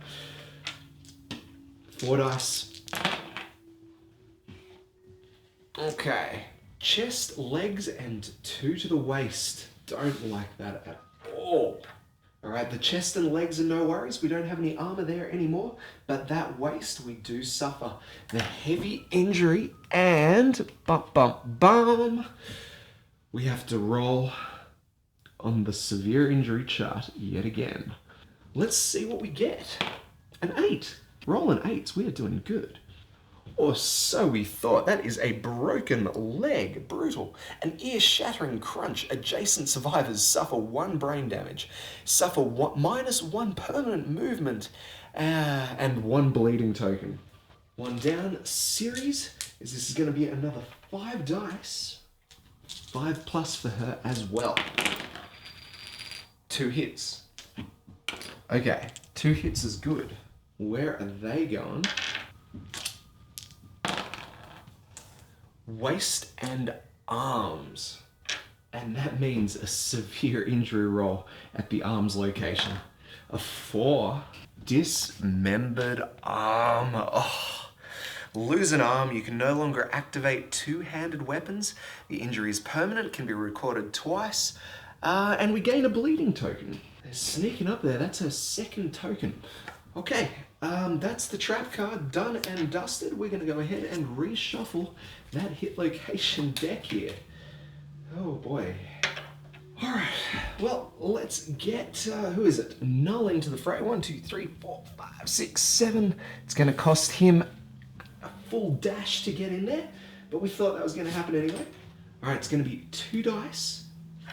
4 dice. Okay. Chest, legs, and 2 to the waist. Don't like that at all. All right. Alright, the chest and legs are no worries. We don't have any armor there anymore. But that waist, we do suffer the heavy injury. And, bum, we have to roll on the severe injury chart yet again. Let's see what we get. An 8. Rolling 8s, we are doing good. Or so we thought. That is a broken leg. Brutal. An ear-shattering crunch. Adjacent survivors suffer 1 brain damage. Suffer -1 permanent movement. And 1 bleeding token. 1 down. Series. This is going to be another 5 dice. 5 plus for her as well. 2 hits. Okay. 2 hits is good. Where are they going? Waist and arms. And that means a severe injury roll at the arms location. A 4. Dismembered arm. Oh. Lose an arm, you can no longer activate 2-handed weapons. The injury is permanent, can be recorded twice. And we gain a bleeding token. They're sneaking up there. That's her 2nd token. Okay, that's the trap card done and dusted. We're going to go ahead and reshuffle that hit location deck here. Oh boy. Alright, well, let's get, who is it? Null into the fray. 1, 2, 3, 4, 5, 6, 7. It's going to cost him a full dash to get in there, but we thought that was going to happen anyway. Alright, it's going to be 2 dice,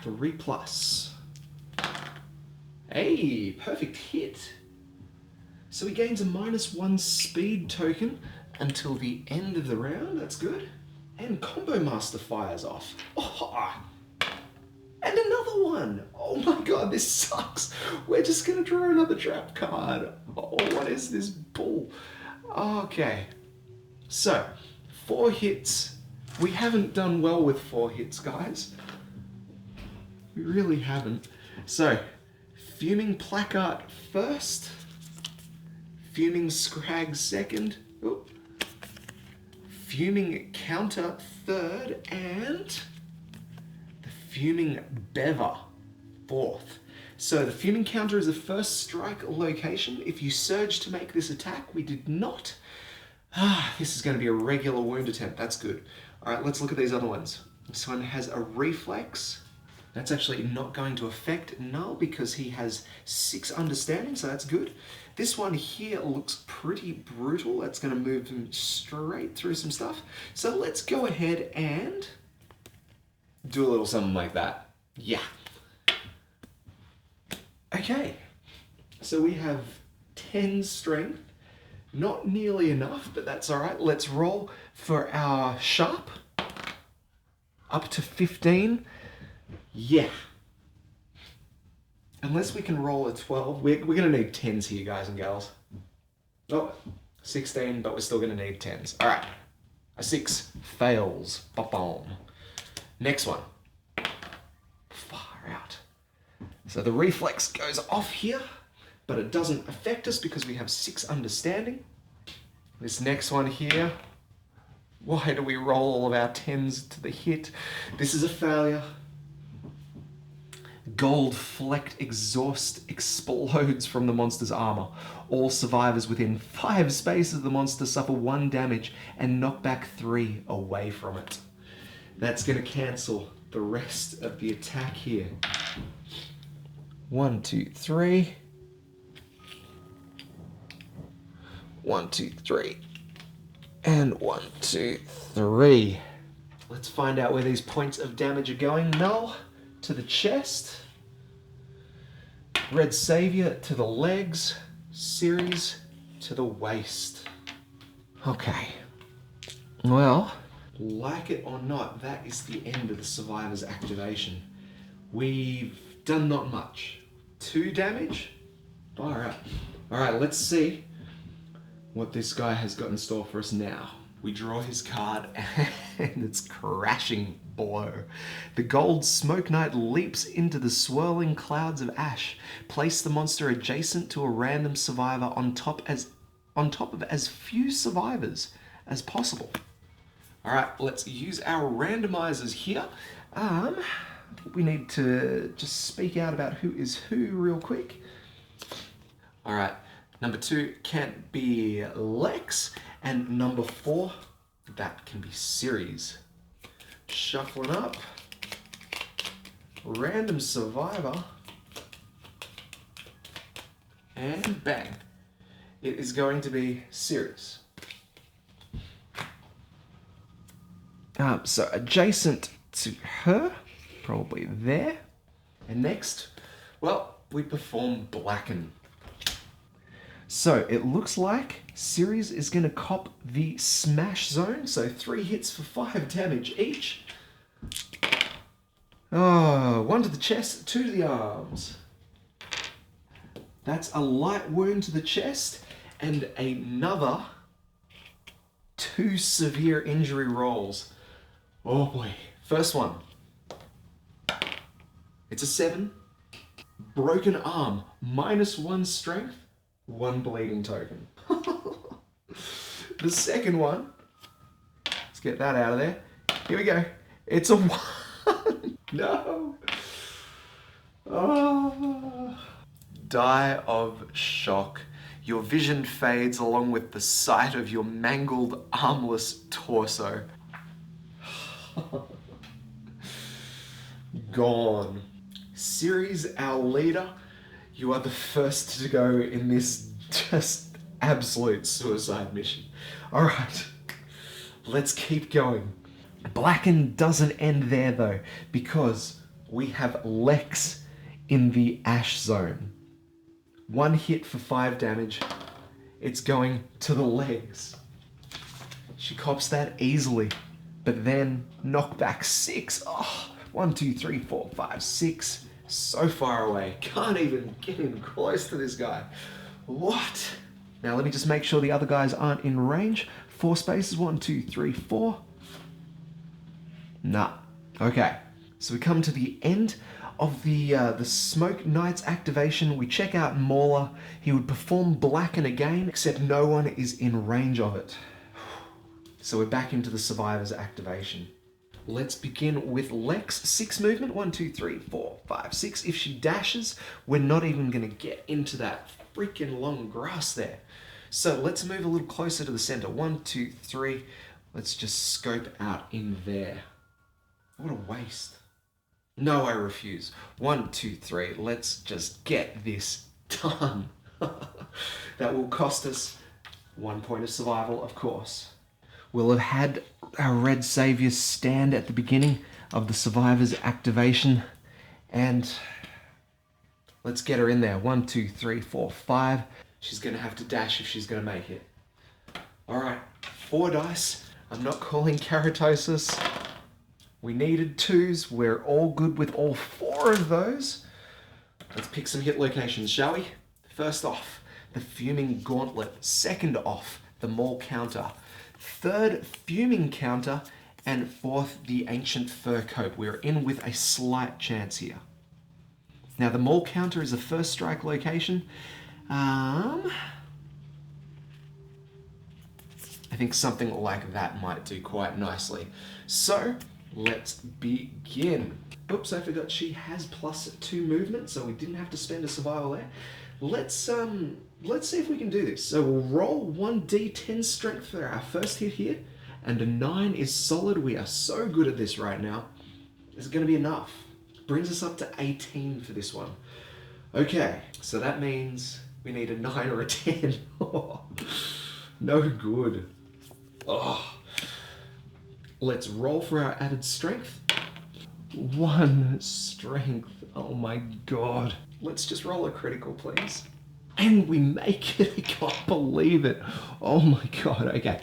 3 plus. Hey, perfect hit. So he gains a -1 speed token until the end of the round. That's good. And Combo Master fires off. Oh, and another one. Oh my god, this sucks. We're just going to draw another trap card. Oh, what is this bull? Okay. So, 4 hits. We haven't done well with 4 hits, guys. We really haven't. So, Fuming Placard first. Fuming Scrag second. Oop. Fuming Counter third. And the Fuming Bever fourth. So the Fuming Counter is the first strike location. If you surge to make this attack, we did not. This is going to be a regular wound attempt. That's good. Alright, let's look at these other ones. This one has a reflex. That's actually not going to affect Null because he has 6 understanding, so that's good. This one here looks pretty brutal. That's going to move him straight through some stuff. So let's go ahead and do a little something like that. Yeah. Okay. So we have 10 strength. Not nearly enough, but that's all right. Let's roll for our sharp. Up to 15. Yeah. Unless we can roll a 12. We're going to need 10s here, guys and gals. Oh, 16, but we're still going to need 10s. All right. A 6 fails. Ba-boom. Next one. Far out. So the reflex goes off here, but it doesn't affect us because we have 6 understanding. This next one here. Why do we roll all of our 10s to the hit? This is a failure. Gold flecked exhaust explodes from the monster's armor. All survivors within 5 spaces of the monster suffer 1 damage and knock back 3 away from it. That's going to cancel the rest of the attack here. 1, 2, 3. 1, 2, 3. And 1, 2, 3. Let's find out where these points of damage are going. Null to the chest. Red Savior to the legs. Series to the waist. Okay. Well, like it or not, that is the end of the survivor's activation. We've done not much. 2 damage? Alright. Alright, let's see what this guy has got in store for us now. We draw his card and it's crashing below. The gold Smoke Knight leaps into the swirling clouds of ash. Place the monster adjacent to a random survivor on top of as few survivors as possible. Alright, let's use our randomizers here. I think we need to just speak out about who is who real quick. All right, number 2 can't be Lex, and number 4, that can be Ceres. Shuffling up. Random survivor. And bang. It is going to be Ceres. So adjacent to her, probably there. And next, well, we perform Blacken. So it looks like Ceres is going to cop the smash zone, so 3 hits for 5 damage each. Oh, 1 to the chest, 2 to the arms. That's a light wound to the chest and another 2 severe injury rolls. Oh boy. First one. It's a 7. Broken arm, -1 strength, 1 bleeding token. The second one, let's get that out of there. Here we go. It's a 1. No. Oh. Die of shock. Your vision fades along with the sight of your mangled, armless torso. Gone. Ceres, our leader, you are the first to go in this just absolute suicide mission. Alright, let's keep going. Blacken doesn't end there though, because we have Lex in the ash zone. 1 hit for 5 damage. It's going to the legs. She cops that easily, but then knockback 6. Oh, 1, 2, 3, 4, 5, 6. So far away. Can't even get in close to this guy. What? Now let me just make sure the other guys aren't in range. 4 spaces. 1, 2, 3, 4. Nah. Okay. So we come to the end of the Smoke Knight's activation. We check out Mauler. He would perform Blacken again, except no one is in range of it. So we're back into the Survivor's activation. Let's begin with Lex. 6 movement. 1, 2, 3, 4, 5, 6. If she dashes, we're not even going to get into that freaking long grass there. So let's move a little closer to the center. 1, 2, 3. Let's just scope out in there. What a waste. No, I refuse. 1, 2, 3. Let's just get this done. That will cost us 1 point of survival, of course. We'll have had our red savior stand at the beginning of the survivor's activation. And let's get her in there. 1, 2, 3, 4, 5. She's going to have to dash if she's going to make it. All right, 4 dice. I'm not calling keratosis. We needed 2s. We're all good with all 4 of those. Let's pick some hit locations, shall we? First off, the Fuming Gauntlet. Second off, the Maul Counter. Third, Fuming Counter. And 4th, the Ancient Fur Coat. We're in with a slight chance here. Now, the Maul Counter is a first strike location. I think something like that might do quite nicely. So, let's begin. Oops, I forgot she has +2 movement, so we didn't have to spend a survival there. Let's see if we can do this. So we'll roll 1d10 strength for our first hit here, and a 9 is solid. We are so good at this right now. Is it going to be enough? Brings us up to 18 for this one. Okay, so that means we need a 9 or a 10. No good. Oh. Let's roll for our added strength. 1 strength. Oh my god. Let's just roll a critical, please. And we make it. I can't believe it. Oh my god. Okay.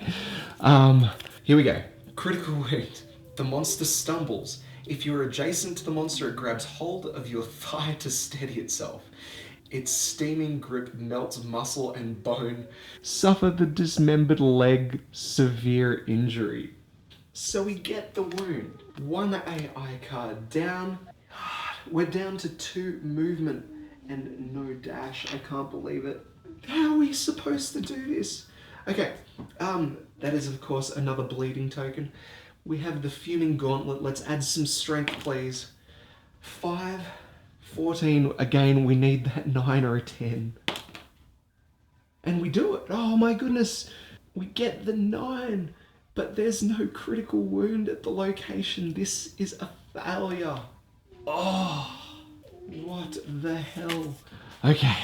Here we go. Critical wound. The monster stumbles. If you're adjacent to the monster, it grabs hold of your thigh to steady itself. Its steaming grip melts muscle and bone. Suffer the dismembered leg severe injury. So we get the wound. 1 AI card down. We're down to 2 movement and no dash. I can't believe it. How are we supposed to do this? Okay, that is of course another bleeding token. We have the Fuming Gauntlet. Let's add some strength, please. 5, 14. Again, we need that 9 or a 10. And we do it. Oh my goodness. We get the 9. But there's no critical wound at the location. This is a failure. Oh, what the hell? Okay.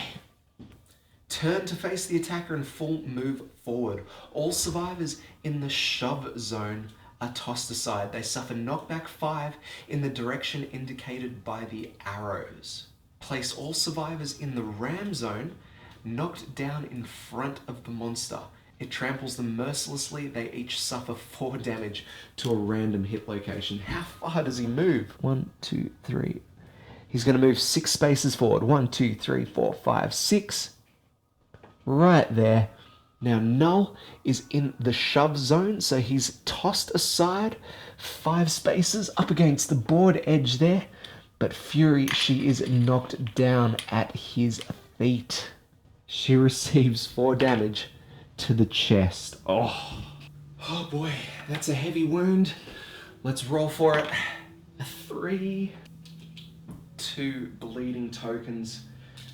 Turn to face the attacker and full move forward. All survivors in the shove zone are tossed aside. They suffer knockback 5 in the direction indicated by the arrows. Place all survivors in the ram zone, knocked down in front of the monster. It tramples them mercilessly. They each suffer 4 damage to a random hit location. How far does he move? 1, 2, 3. He's going to move 6 spaces forward. 1, 2, 3, 4, 5, 6. Right there. Now Null is in the shove zone, so he's tossed aside 5 spaces up against the board edge there. But Fury, she is knocked down at his feet. She receives 4 damage to the chest. Oh boy, that's a heavy wound. Let's roll for it. A 3, 2 bleeding tokens.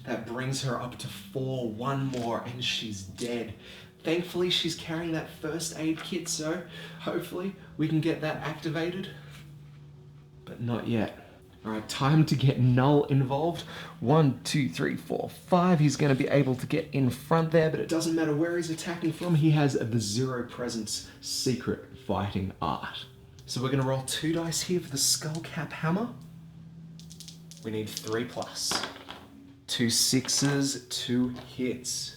That brings her up to 4, 1 more, and she's dead. Thankfully, she's carrying that first aid kit, so hopefully we can get that activated. But not yet. All right, time to get Null involved. 1, 2, 3, 4, 5. He's going to be able to get in front there, but it doesn't matter where he's attacking from. He has the Zero Presence secret fighting art. So we're going to roll 2 dice here for the Skullcap Hammer. We need 3+. 2 6s, 2 hits.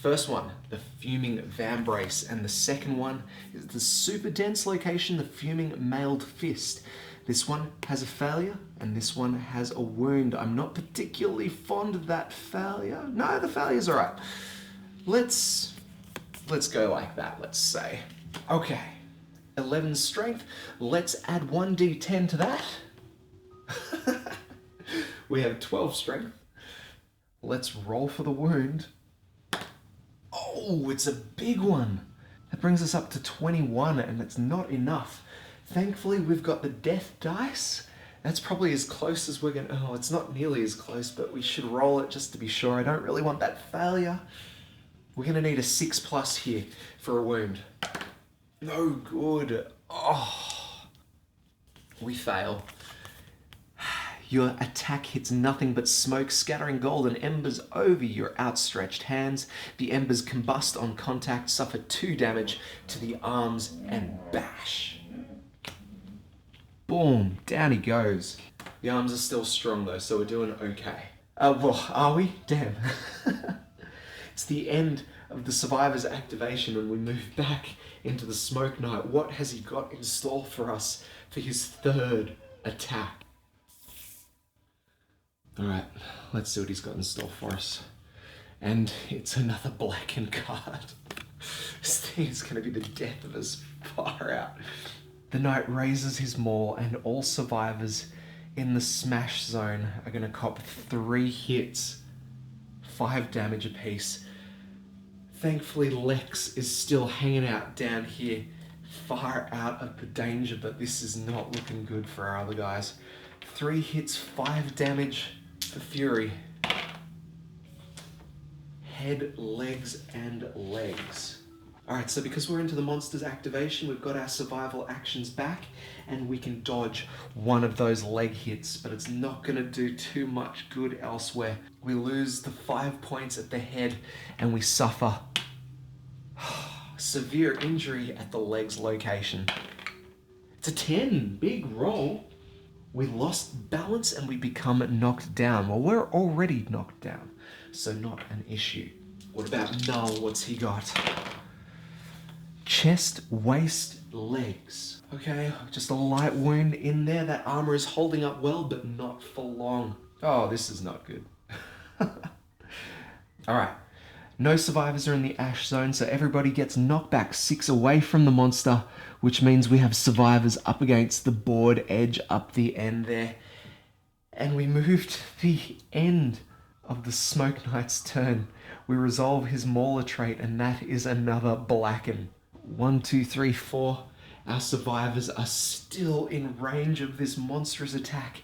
First one, the Fuming Vambrace, and the second one is the super dense location, the Fuming Mailed Fist. This one has a failure, and this one has a wound. I'm not particularly fond of that failure. No, the failure's all right. Let's go like that, let's say. Okay, 11 strength. Let's add 1d10 to that. We have 12 strength. Let's roll for the wound. Oh, it's a big one. That brings us up to 21, and it's not enough. Thankfully, we've got the death dice. That's probably as close as we're going to... Oh, it's not nearly as close, but we should roll it just to be sure. I don't really want that failure. We're going to need a 6+ here for a wound. No good. Oh. We fail. Your attack hits nothing but smoke, scattering golden embers over your outstretched hands. The embers combust on contact, suffer 2 damage to the arms, and bash. Boom, down he goes. The arms are still strong though, so we're doing okay. Well, are we? Damn. It's the end of the survivor's activation when we move back into the Smoke Knight. What has he got in store for us for his 3rd attack? Alright, let's see what he's got in store for us. And it's another blackened card. This thing is going to be the death of us far out. The knight raises his maul, and all survivors in the smash zone are going to cop 3 hits, 5 damage apiece. Thankfully, Lex is still hanging out down here, far out of the danger, but this is not looking good for our other guys. 3 hits, 5 damage for Fury. Head, legs, and legs. Alright, so because we're into the monster's activation, we've got our survival actions back, and we can dodge one of those leg hits, but it's not going to do too much good elsewhere. We lose the 5 points at the head, and we suffer severe injury at the legs location. It's a 10, big roll. We lost balance and we become knocked down. Well, we're already knocked down, so not an issue. What about Null? What's he got? Chest, waist, legs. Okay, just a light wound in there. That armor is holding up well, but not for long. Oh, this is not good. Alright, no survivors are in the ash zone, so everybody gets knocked back 6 away from the monster, which means we have survivors up against the board edge up the end there. And we move to the end of the Smoke Knight's turn. We resolve his Mauler trait, and that is another blacken. 1, 2, 3, 4. Our survivors are still in range of this monstrous attack.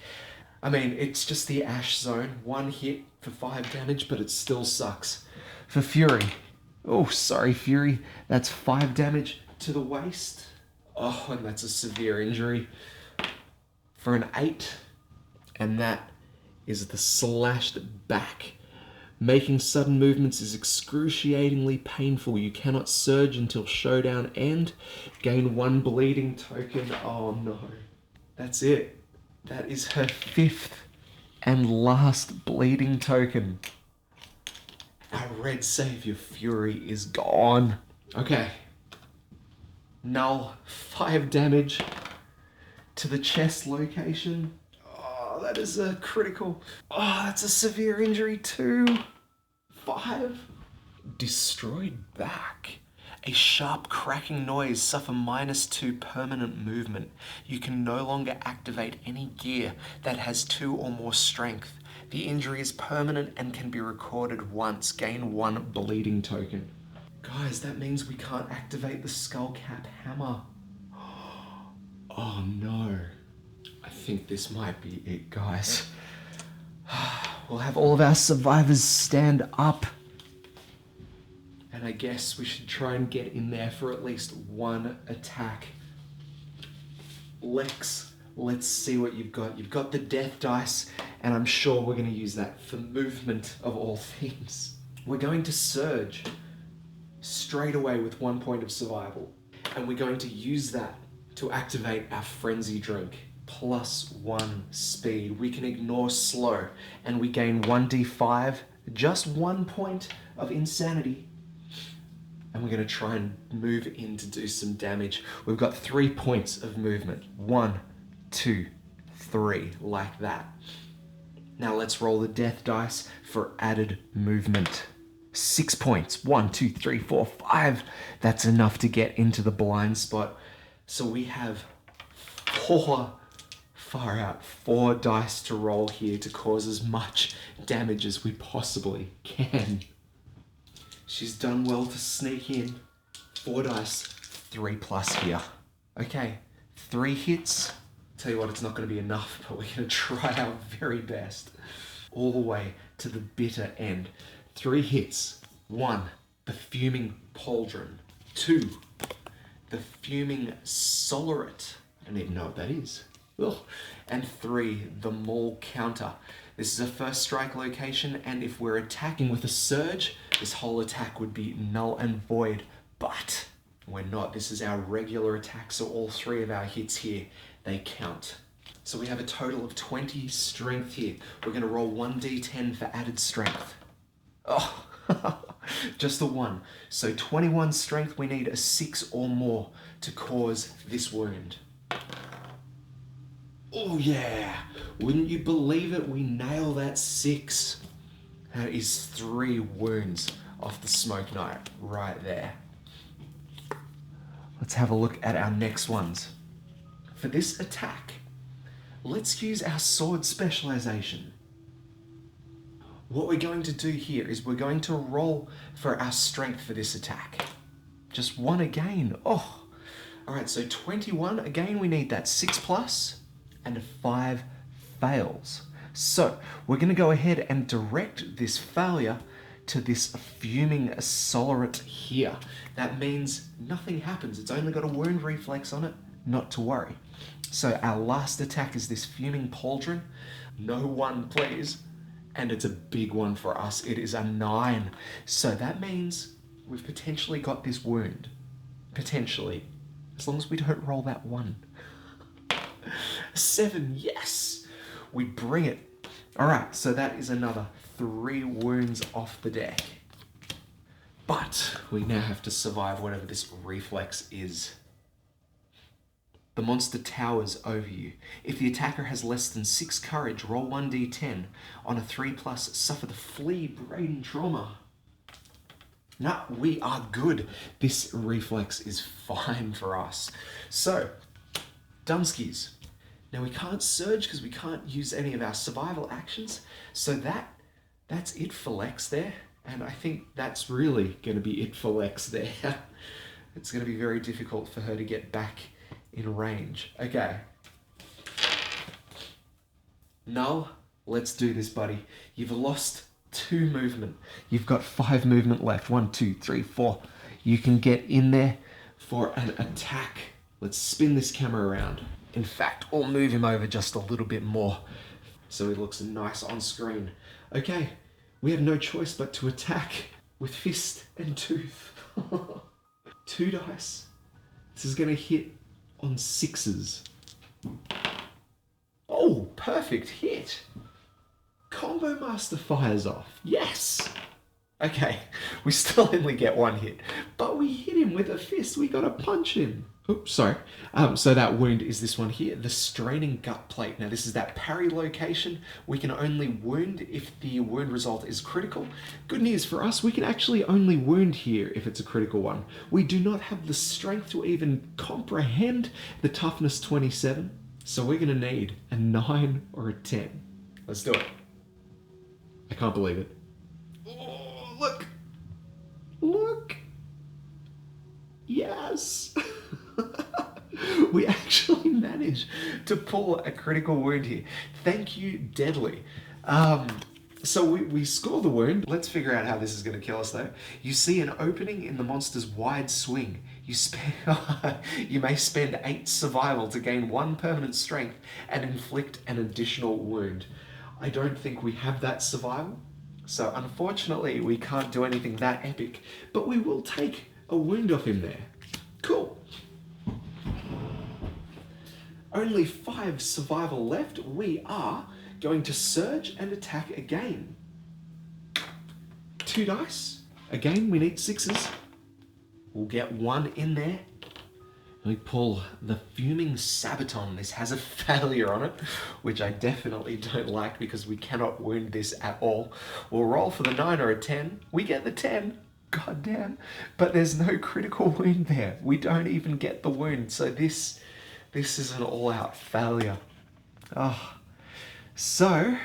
I mean, it's just the Ash zone. 1 hit for 5 damage, but it still sucks. For Fury. Oh, sorry, Fury. That's 5 damage to the waist. Oh, and that's a severe injury. For an 8. And that is the slashed back. Making sudden movements is excruciatingly painful. You cannot surge until showdown end. Gain 1 bleeding token. Oh no. That's it. That is her 5th and last bleeding token. Our red savior Fury is gone. Okay. Null, 5 damage to the chest location. Oh, that is a critical. Oh, that's a severe injury too. 5. Destroyed back. A sharp cracking noise. Suffer -2 permanent movement. You can no longer activate any gear that has 2 or more strength. The injury is permanent and can be recorded once. Gain 1 bleeding token. Guys, that means we can't activate the skullcap hammer. Oh no. I think this might be it, guys. We'll have all of our survivors stand up. And I guess we should try and get in there for at least 1 attack. Lex, let's see what you've got. You've got the death dice, and I'm sure we're going to use that for movement of all things. We're going to surge straight away with 1 point of survival. And we're going to use that to activate our frenzy drink. +1 speed. We can ignore slow, and we gain 1d5, just 1 point of insanity. And we're going to try and move in to do some damage. We've got 3 points of movement. 1, 2, 3, like that. Now let's roll the death dice for added movement. 6 points. 1, 2, 3, 4, 5. That's enough to get into the blind spot. So we have 4 dice to roll here to cause as much damage as we possibly can. She's done well to sneak in. 4 dice, 3+ here. Okay, 3 hits. Tell you what, it's not going to be enough, but we're going to try our very best. All the way to the bitter end. 3 hits. 1, the fuming pauldron. 2, the fuming solaret. I don't even know what that is. Ugh. And 3, the maul counter. This is a first strike location, and if we're attacking with a surge, this whole attack would be null and void, but we're not. This is our regular attack, so all 3 of our hits here, they count. So we have a total of 20 strength here. We're going to roll 1d10 for added strength. Oh, just the 1. So 21 strength, we need a 6 or more to cause this wound. Oh yeah, wouldn't you believe it? We nail that 6. That is 3 wounds off the Smoke Knight right there. Let's have a look at our next ones. For this attack, let's use our sword specialization. What we're going to do here is we're going to roll for our strength for this attack. Just 1 again. Oh, all right, so 21. Again, we need that 6+. And 5 fails. So we're going to go ahead and direct this failure to this fuming solaret here. That means nothing happens. It's only got a wound reflex on it. Not to worry. So our last attack is this fuming pauldron. No 1, please. And it's a big one for us. It is a 9. So that means we've potentially got this wound. Potentially. As long as we don't roll that 1. 7, yes! We bring it. Alright, so that is another 3 wounds off the deck. But we now have to survive whatever this reflex is. The monster towers over you. If the attacker has less than 6 courage, roll 1d10. On a 3+, suffer the flea brain trauma. No, we are good. This reflex is fine for us. So, Dumskies. Now we can't surge because we can't use any of our survival actions. So that's it for Lex there. And I think that's really going to be it for Lex there. It's going to be very difficult for her to get back in range. Okay. Null, let's do this, buddy. You've lost 2 movement. You've got 5 movement left. 1, 2, 3, 4. You can get in there for an attack. Let's spin this camera around. In fact, we'll move him over just a little bit more so he looks nice on screen. Okay, we have no choice but to attack with fist and tooth. 2 dice. This is going to hit on 6s. Oh, perfect hit. Combo Master fires off. Yes. Okay, we still only get 1 hit, but we hit him with a fist. We got to punch him. Oops, sorry. So that wound is this one here, the straining gut plate. Now this is that parry location. We can only wound if the wound result is critical. Good news for us, we can actually only wound here if it's a critical one. We do not have the strength to even comprehend the toughness 27. So we're gonna need a 9 or a 10. Let's do it. I can't believe it. Oh, look. Look. Yes. We actually managed to pull a critical wound here. Thank you, Deadly. So we score the wound. Let's figure out how this is going to kill us, though. You see an opening in the monster's wide swing. You may spend 8 survival to gain 1 permanent strength and inflict an additional wound. I don't think we have that survival, so unfortunately we can't do anything that epic, but we will take a wound off him there. Cool. Only 5 survival left. We are going to surge and attack again. 2 dice. Again, we need 6s. We'll get 1 in there. We pull the Fuming Sabaton. This has a failure on it, which I definitely don't like because we cannot wound this at all. We'll roll for the 9 or a 10. We get the 10. God damn. But there's no critical wound there. We don't even get the wound. So this is an all-out failure. Oh. So,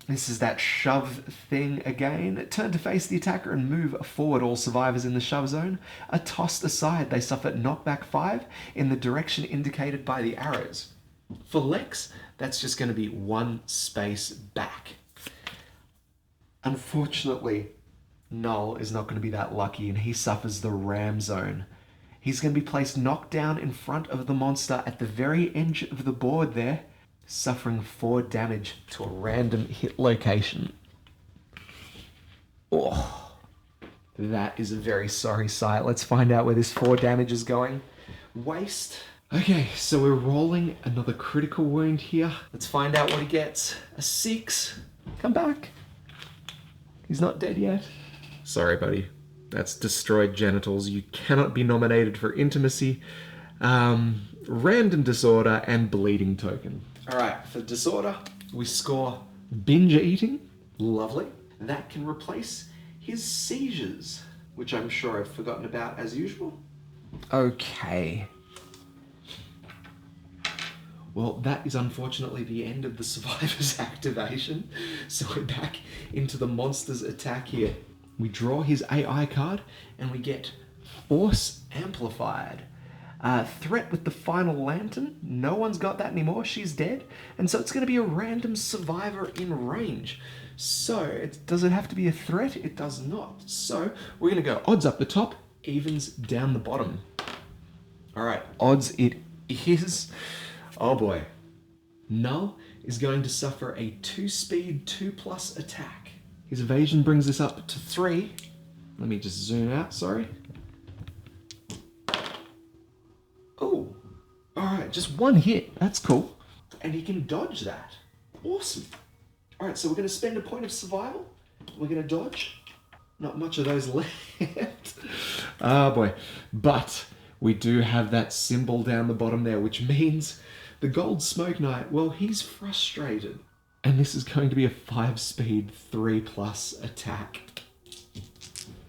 this is that shove thing again. Turn to face the attacker and move forward. All survivors in the shove zone are tossed aside. They suffer knockback 5 in the direction indicated by the arrows. For Lex, that's just going to be 1 space back. Unfortunately, Null is not going to be that lucky and he suffers the ram zone. He's going to be placed knocked down in front of the monster at the very edge of the board there, suffering 4 damage to a random hit location. Oh, that is a very sorry sight. Let's find out where this 4 damage is going. Waste. Okay, so we're rolling another critical wound here. Let's find out what he gets. A 6. Come back. He's not dead yet. Sorry, buddy. That's destroyed genitals. You cannot be nominated for intimacy, random disorder, and bleeding token. All right, for disorder, we score binge eating. Lovely. That can replace his seizures, which I'm sure I've forgotten about as usual. Okay. Well, that is unfortunately the end of the survivor's activation. So we're back into the monster's attack here. We draw his AI card and we get Force Amplified. Threat with the final lantern. No one's got that anymore. She's dead. And so it's going to be a random survivor in range. So does it have to be a threat? It does not. So we're going to go odds up the top, evens down the bottom. All right, odds it is. Oh boy. Null is going to suffer a 2-speed 2+ attack. His evasion brings us up to 3. Let me just zoom out, sorry. Oh, all right, just 1 hit. That's cool. And he can dodge that. Awesome. All right, so we're going to spend a point of survival. We're going to dodge. Not much of those left. Oh boy. But we do have that symbol down the bottom there, which means the Gold Smoke Knight, well, he's frustrated. And this is going to be a 5-speed 3+ attack.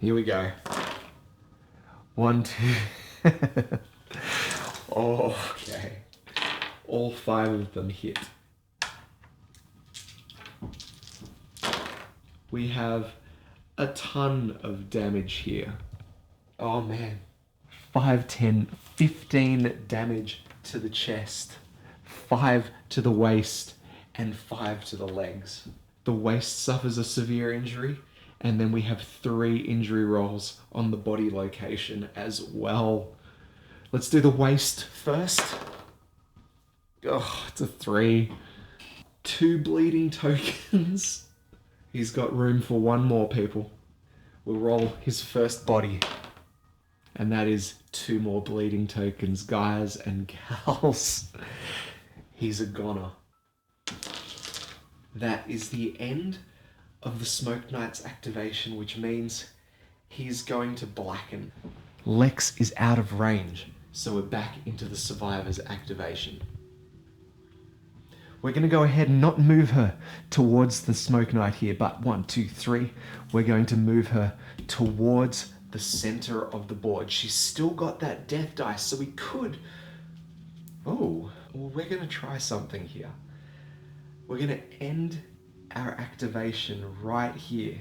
Here we go. 1, 2. Oh, okay. All 5 of them hit. We have a ton of damage here. Oh man. 5, 10, 15 damage to the chest. 5 to the waist. and 5 to the legs. The waist suffers a severe injury, and then we have 3 injury rolls on the body location as well. Let's do the waist first. Oh, it's a 3. 2 bleeding tokens. He's got room for 1 more, people. We'll roll his first body. And that is 2 more bleeding tokens, guys and gals. He's a goner. That is the end of the Smoke Knight's activation, which means he's going to blacken. Lex is out of range, so we're back into the Survivor's activation. We're going to go ahead and not move her towards the Smoke Knight here, but 1, 2, 3, we're going to move her towards the center of the board. She's still got that death dice, so we could... Oh, well, we're going to try something here. We're going to end our activation right here,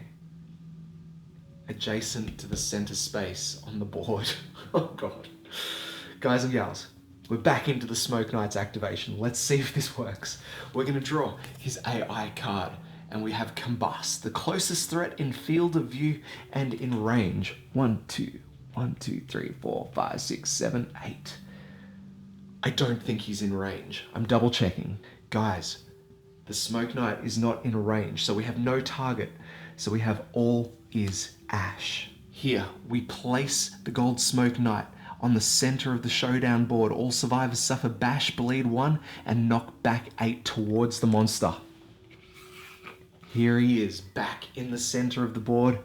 adjacent to the center space on the board. Oh God. Guys and gals, we're back into the Smoke Knight's activation. Let's see if this works. We're going to draw his AI card, and we have Combust, the closest threat in field of view and in range. 1, 2, 1, 2, 3, 4, 5, 6, 7, 8. I don't think he's in range. I'm double checking. Guys, the Smoke Knight is not in range, so we have no target. So we have all is Ash. Here, we place the Gold Smoke Knight on the center of the showdown board. All survivors suffer bash, bleed 1, and knock back 8 towards the monster. Here he is, back in the center of the board.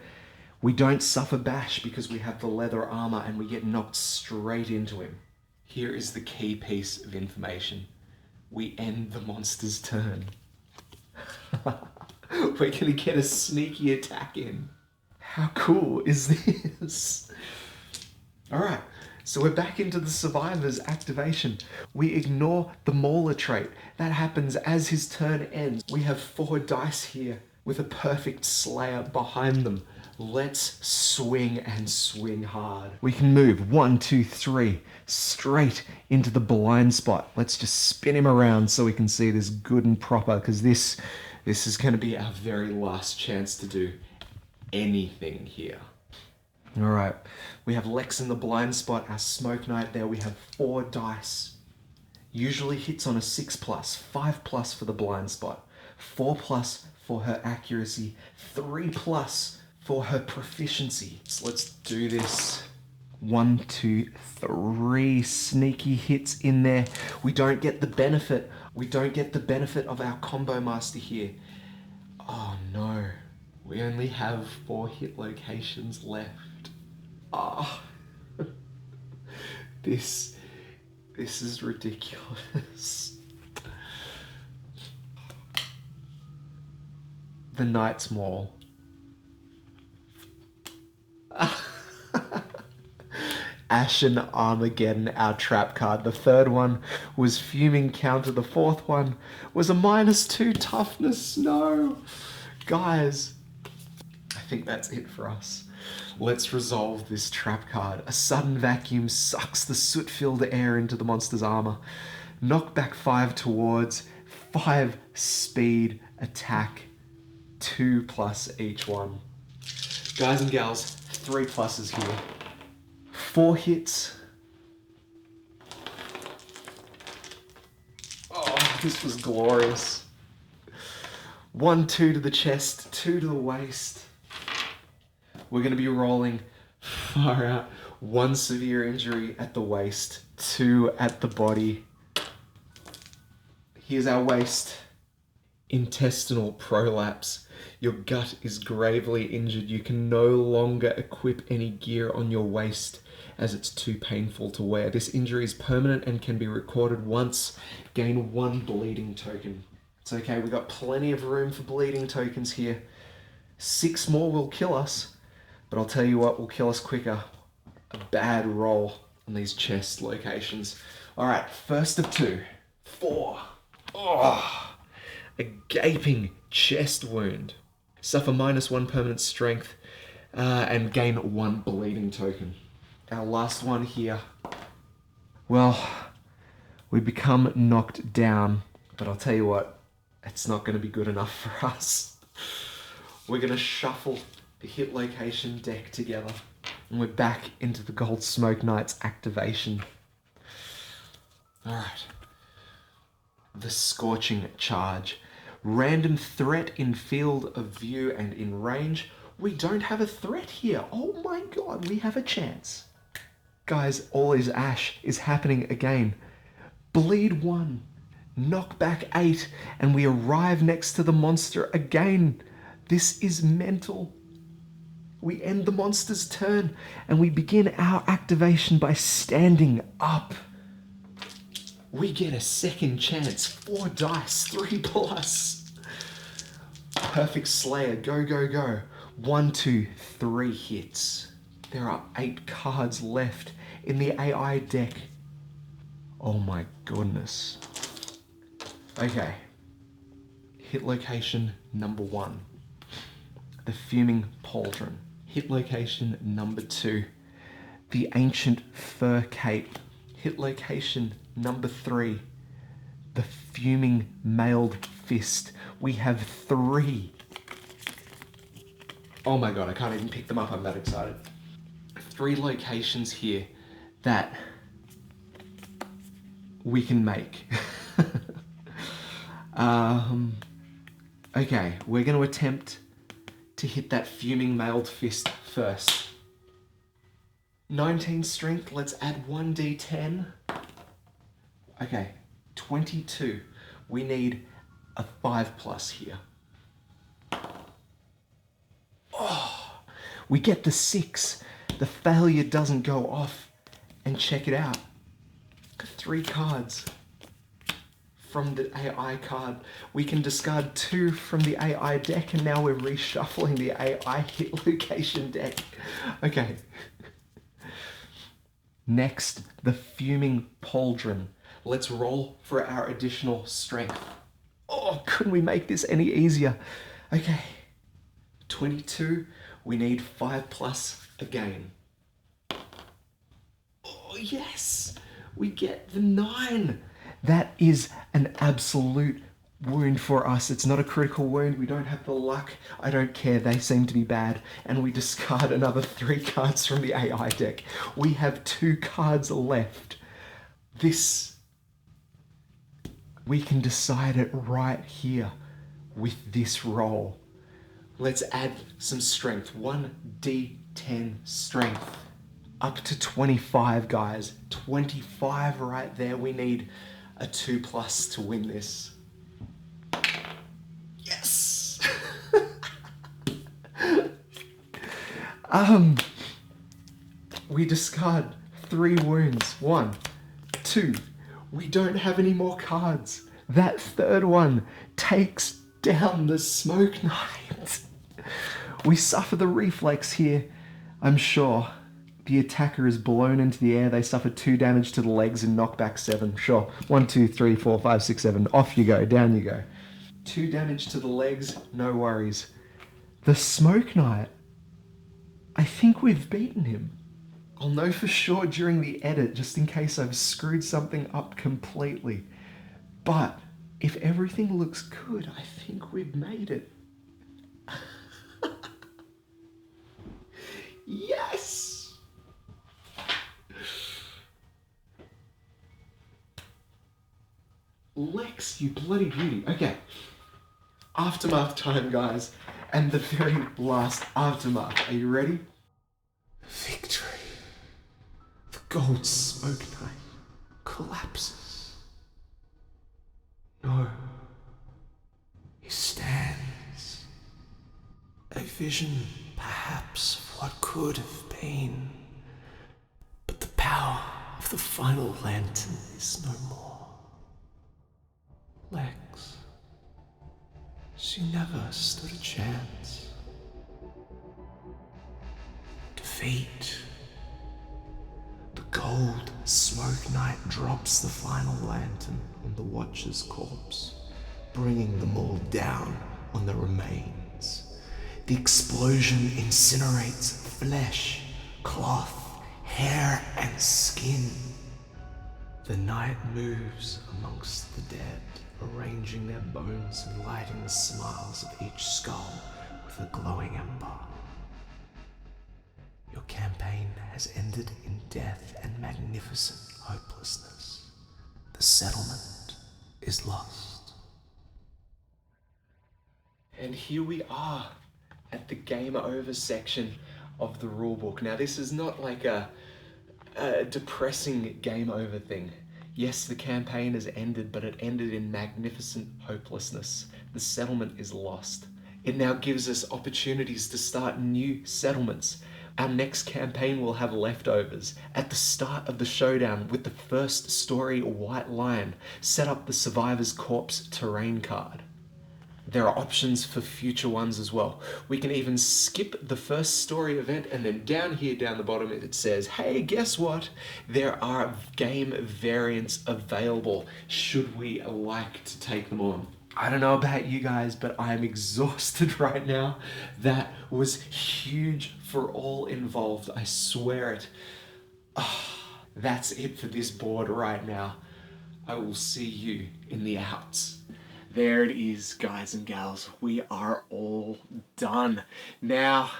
We don't suffer bash because we have the leather armor and we get knocked straight into him. Here is the key piece of information. We end the monster's turn. We're gonna get a sneaky attack in. How cool is this? Alright, so we're back into the Survivor's activation. We ignore the Mauler trait. That happens as his turn ends. We have 4 dice here with a perfect Slayer behind them. Let's swing and swing hard. We can move 1, 2, 3 straight into the blind spot. Let's just spin him around so we can see this good and proper, because this is going to be our very last chance to do anything here. All right, we have Lex in the blind spot, our Smoke Knight there. We have 4 dice. Usually hits on a 6+, 5+ for the blind spot, 4+ for her accuracy, 3+ for her proficiency. So let's do this. 1, 2, 3 sneaky hits in there. We don't get the benefit. We don't get the benefit of our combo master here. Oh no. We only have 4 hit locations left. Ah. Oh. This is ridiculous. The Knight's Maul. Ashen Armageddon, our trap card. The 3rd one was Fuming Counter. The 4th one was a -2 toughness. No. Guys, I think that's it for us. Let's resolve this trap card. A sudden vacuum sucks the soot-filled air into the monster's armor. Knockback 5 towards, 5 speed, attack, 2+ each one. Guys and gals, 3 pluses here. 4 hits. Oh, this was glorious. 1, 2 to the chest, 2 to the waist. We're going to be rolling far out. 1 severe injury at the waist, 2 at the body. Here's our waist. Intestinal prolapse. Your gut is gravely injured. You can no longer equip any gear on your waist as it's too painful to wear. This injury is permanent and can be recorded once. Gain 1 bleeding token. It's okay, we've got plenty of room for bleeding tokens here. 6 more will kill us, but I'll tell you what will kill us quicker. A bad roll on these chest locations. All right, first of 2. 4. Oh, a gaping chest wound. Suffer -1 permanent strength and gain 1 bleeding token. Our last one here. Well, we become knocked down, but I'll tell you what, it's not going to be good enough for us. We're going to shuffle the hit location deck together, and we're back into the Gold Smoke Knight's activation. Alright. The Scorching Charge. Random threat in field of view and in range. We don't have a threat here. Oh my god, we have a chance. Guys, all is ash is happening again. Bleed 1, knock back 8, and we arrive next to the monster again. This is mental. We end the monster's turn, and we begin our activation by standing up. We get a second chance, 4 dice, 3+. Perfect Slayer, go, go, go. 1, 2, 3 hits. There are 8 cards left in the AI deck. Oh my goodness. Okay. Hit location number 1. The Fuming Pauldron. Hit location number 2. The Ancient Fur Cape. Hit location number 3. The Fuming Mailed Fist. We have 3. Oh my god, I can't even pick them up, I'm that excited. 3 locations here that we can make. Okay, we're going to attempt to hit that Fuming Mailed Fist first. 19 strength, let's add 1d10. Okay, 22. We need a 5+ here. Oh, we get the 6. The failure doesn't go off. And check it out. 3 cards from the AI card. We can discard 2 from the AI deck, and now we're reshuffling the AI hit location deck. Okay. Next, the Fuming Pauldron. Let's roll for our additional strength. Oh, couldn't we make this any easier? Okay. 22. We need 5+ again. Oh, yes. We get the 9. That is an absolute wound for us. It's not a critical wound. We don't have the luck. I don't care. They seem to be bad. And we discard another 3 cards from the AI deck. We have 2 cards left. This, we can decide it right here with this roll. Let's add some strength. 1d10 strength. Up to 25, guys. 25 right there. We need a 2+ to win this. Yes! We discard 3 wounds. 1, 2. We don't have any more cards. That 3rd one takes down the Smoke Knight. We suffer the reflex here, I'm sure. The attacker is blown into the air. They suffer 2 damage to the legs and knockback 7. Sure. 1, 2, 3, 4, 5, 6, 7. Off you go. Down you go. 2 damage to the legs. No worries. The Smoke Knight. I think we've beaten him. I'll know for sure during the edit, just in case I've screwed something up completely. But if everything looks good, I think we've made it. Yes! Lex, you bloody beauty. Okay. Aftermath time, guys. And the very last aftermath. Are you ready? Victory. The Gold Smoke Knight collapses. No. He stands. A vision, perhaps, of what could have been. But the power of the final lantern is no more. Lex, she never stood a chance. Defeat. The Gold Smoke Knight drops the final lantern on the Watcher's corpse, bringing them all down on the remains. The explosion incinerates flesh, cloth, hair, and skin. The night moves amongst the dead, arranging their bones and lighting the smiles of each skull with a glowing ember. Your campaign has ended in death and magnificent hopelessness. The settlement is lost. And here we are at the game over section of the rulebook. Now, this is not like a depressing game over thing. Yes, the campaign has ended, but it ended in magnificent hopelessness. The settlement is lost. It now gives us opportunities to start new settlements. Our next campaign will have leftovers. At the start of the showdown, with the first story, White Lion, set up the Survivor's Corpse terrain card. There are options for future ones as well. We can even skip the first story event, and then down here, down the bottom, it says, hey, guess what? There are game variants available, should we like to take them on. I don't know about you guys, but I am exhausted right now. That was huge for all involved, I swear it. That's it for this board right now. I will see you in the outs. There it is, guys and gals. We are all done. Now,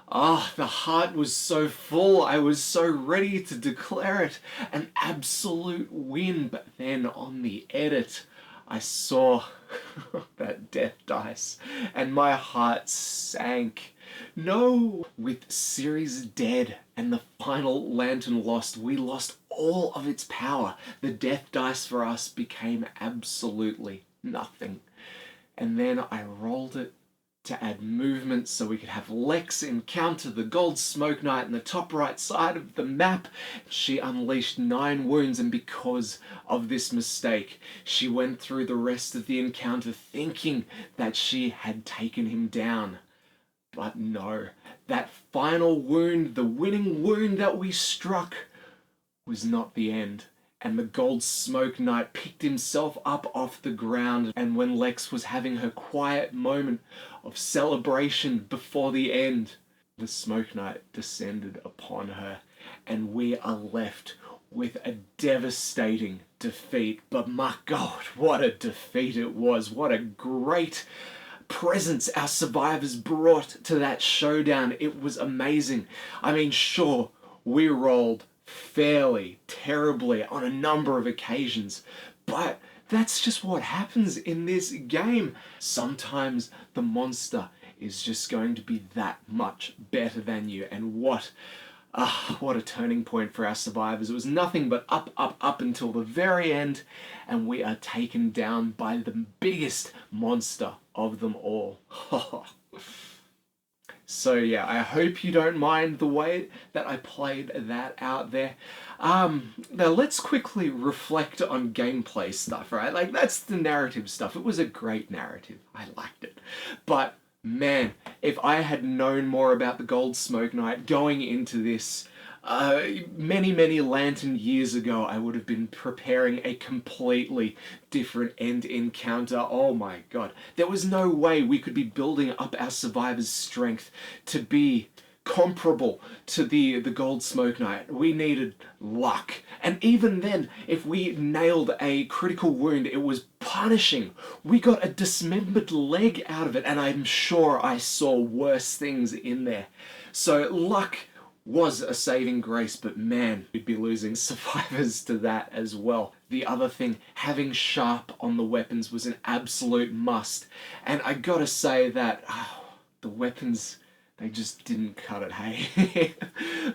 the heart was so full. I was so ready to declare it an absolute win. But then on the edit, I saw that death dice and my heart sank. No! With Ceres dead and the final lantern lost, we lost all of its power. The death dice for us became absolutely nothing. And then I rolled it to add movement so we could have Lex encounter the Gold Smoke Knight in the top right side of the map. She unleashed 9 wounds, and because of this mistake, she went through the rest of the encounter thinking that she had taken him down. But no, that final wound, the winning wound that we struck, was not the end. And the Gold Smoke Knight picked himself up off the ground, and when Lex was having her quiet moment of celebration before the end, the Smoke Knight descended upon her, and we are left with a devastating defeat. But my God, what a defeat it was. What a great presence our survivors brought to that showdown. It was amazing. I mean, sure, we rolled fairly terribly on a number of occasions, but that's just what happens in this game. Sometimes the monster is just going to be that much better than you, and what a turning point for our survivors. It was nothing but up, up, up until the very end, and we are taken down by the biggest monster of them all. So yeah, I hope you don't mind the way that I played that out there. Now let's quickly reflect on gameplay stuff, right? Like, that's the narrative stuff. It was a great narrative. I liked it. But man, if I had known more about the Gold Smoke Knight going into this many lantern years ago, I would have been preparing a completely different end encounter. Oh my God. There was no way we could be building up our survivors' strength to be comparable to the Gold Smoke Knight. We needed luck. And even then, if we nailed a critical wound, it was punishing. We got a dismembered leg out of it, and I'm sure I saw worse things in there. So luck was a saving grace, but man, we'd be losing survivors to that as well. The other thing, having sharp on the weapons was an absolute must. And I gotta say that the weapons, they just didn't cut it, hey?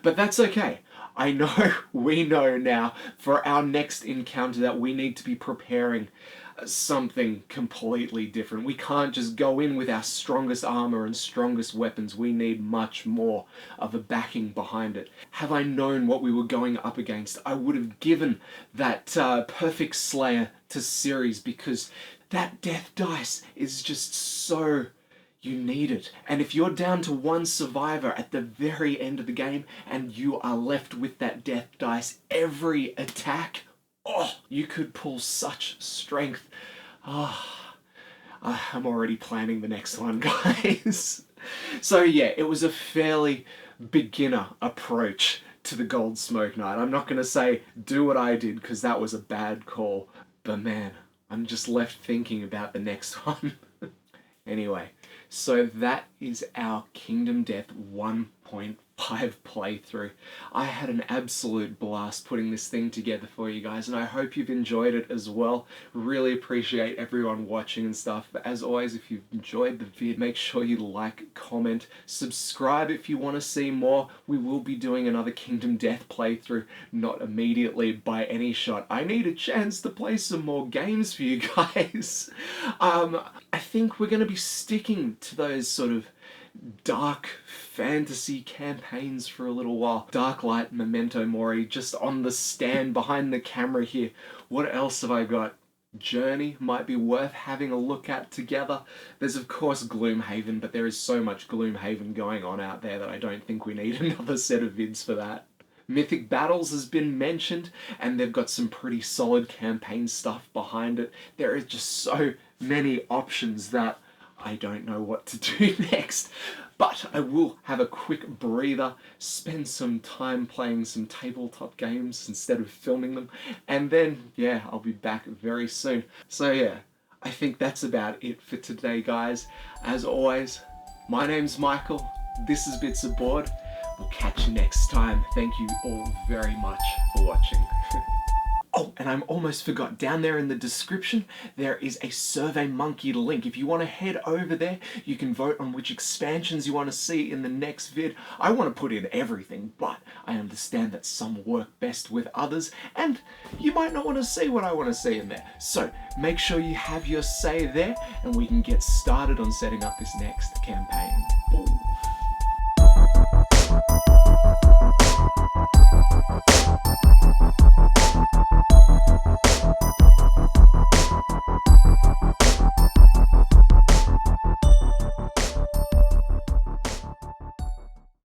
But that's okay. I know, we know now for our next encounter that we need to be preparing something completely different. We can't just go in with our strongest armor and strongest weapons. We need much more of a backing behind it. Had I known what we were going up against, I would have given that perfect slayer to Ceres, because that death dice is just so... you need it. And if you're down to one survivor at the very end of the game and you are left with that death dice, every attack, you could pull such strength. I'm already planning the next one, guys. So yeah, it was a fairly beginner approach to the Gold Smoke Knight. I'm not going to say do what I did because that was a bad call. But man, I'm just left thinking about the next one. Anyway, so that is our Kingdom Death 1.5 playthrough. I had an absolute blast putting this thing together for you guys, and I hope you've enjoyed it as well. Really appreciate everyone watching and stuff. But as always, if you've enjoyed the vid, make sure you like, comment, subscribe if you want to see more. We will be doing another Kingdom Death playthrough, not immediately by any shot. I need a chance to play some more games for you guys. I think we're going to be sticking to those sort of dark fantasy campaigns for a little while. Darklight, Memento Mori, just on the stand behind the camera here. What else have I got? Journey might be worth having a look at together. There's of course Gloomhaven, but there is so much Gloomhaven going on out there that I don't think we need another set of vids for that. Mythic Battles has been mentioned, and they've got some pretty solid campaign stuff behind it. There are just so many options that I don't know what to do next. But I will have a quick breather, spend some time playing some tabletop games instead of filming them, and then, yeah, I'll be back very soon. So yeah, I think that's about it for today, guys. As always, my name's Michael, this is Bits Aboard. We'll catch you next time. Thank you all very much for watching. Oh, and I almost forgot, down there in the description, there is a SurveyMonkey link. If you want to head over there, you can vote on which expansions you want to see in the next vid. I want to put in everything, but I understand that some work best with others, and you might not want to see what I want to see in there. So make sure you have your say there, and we can get started on setting up this next campaign. Boom.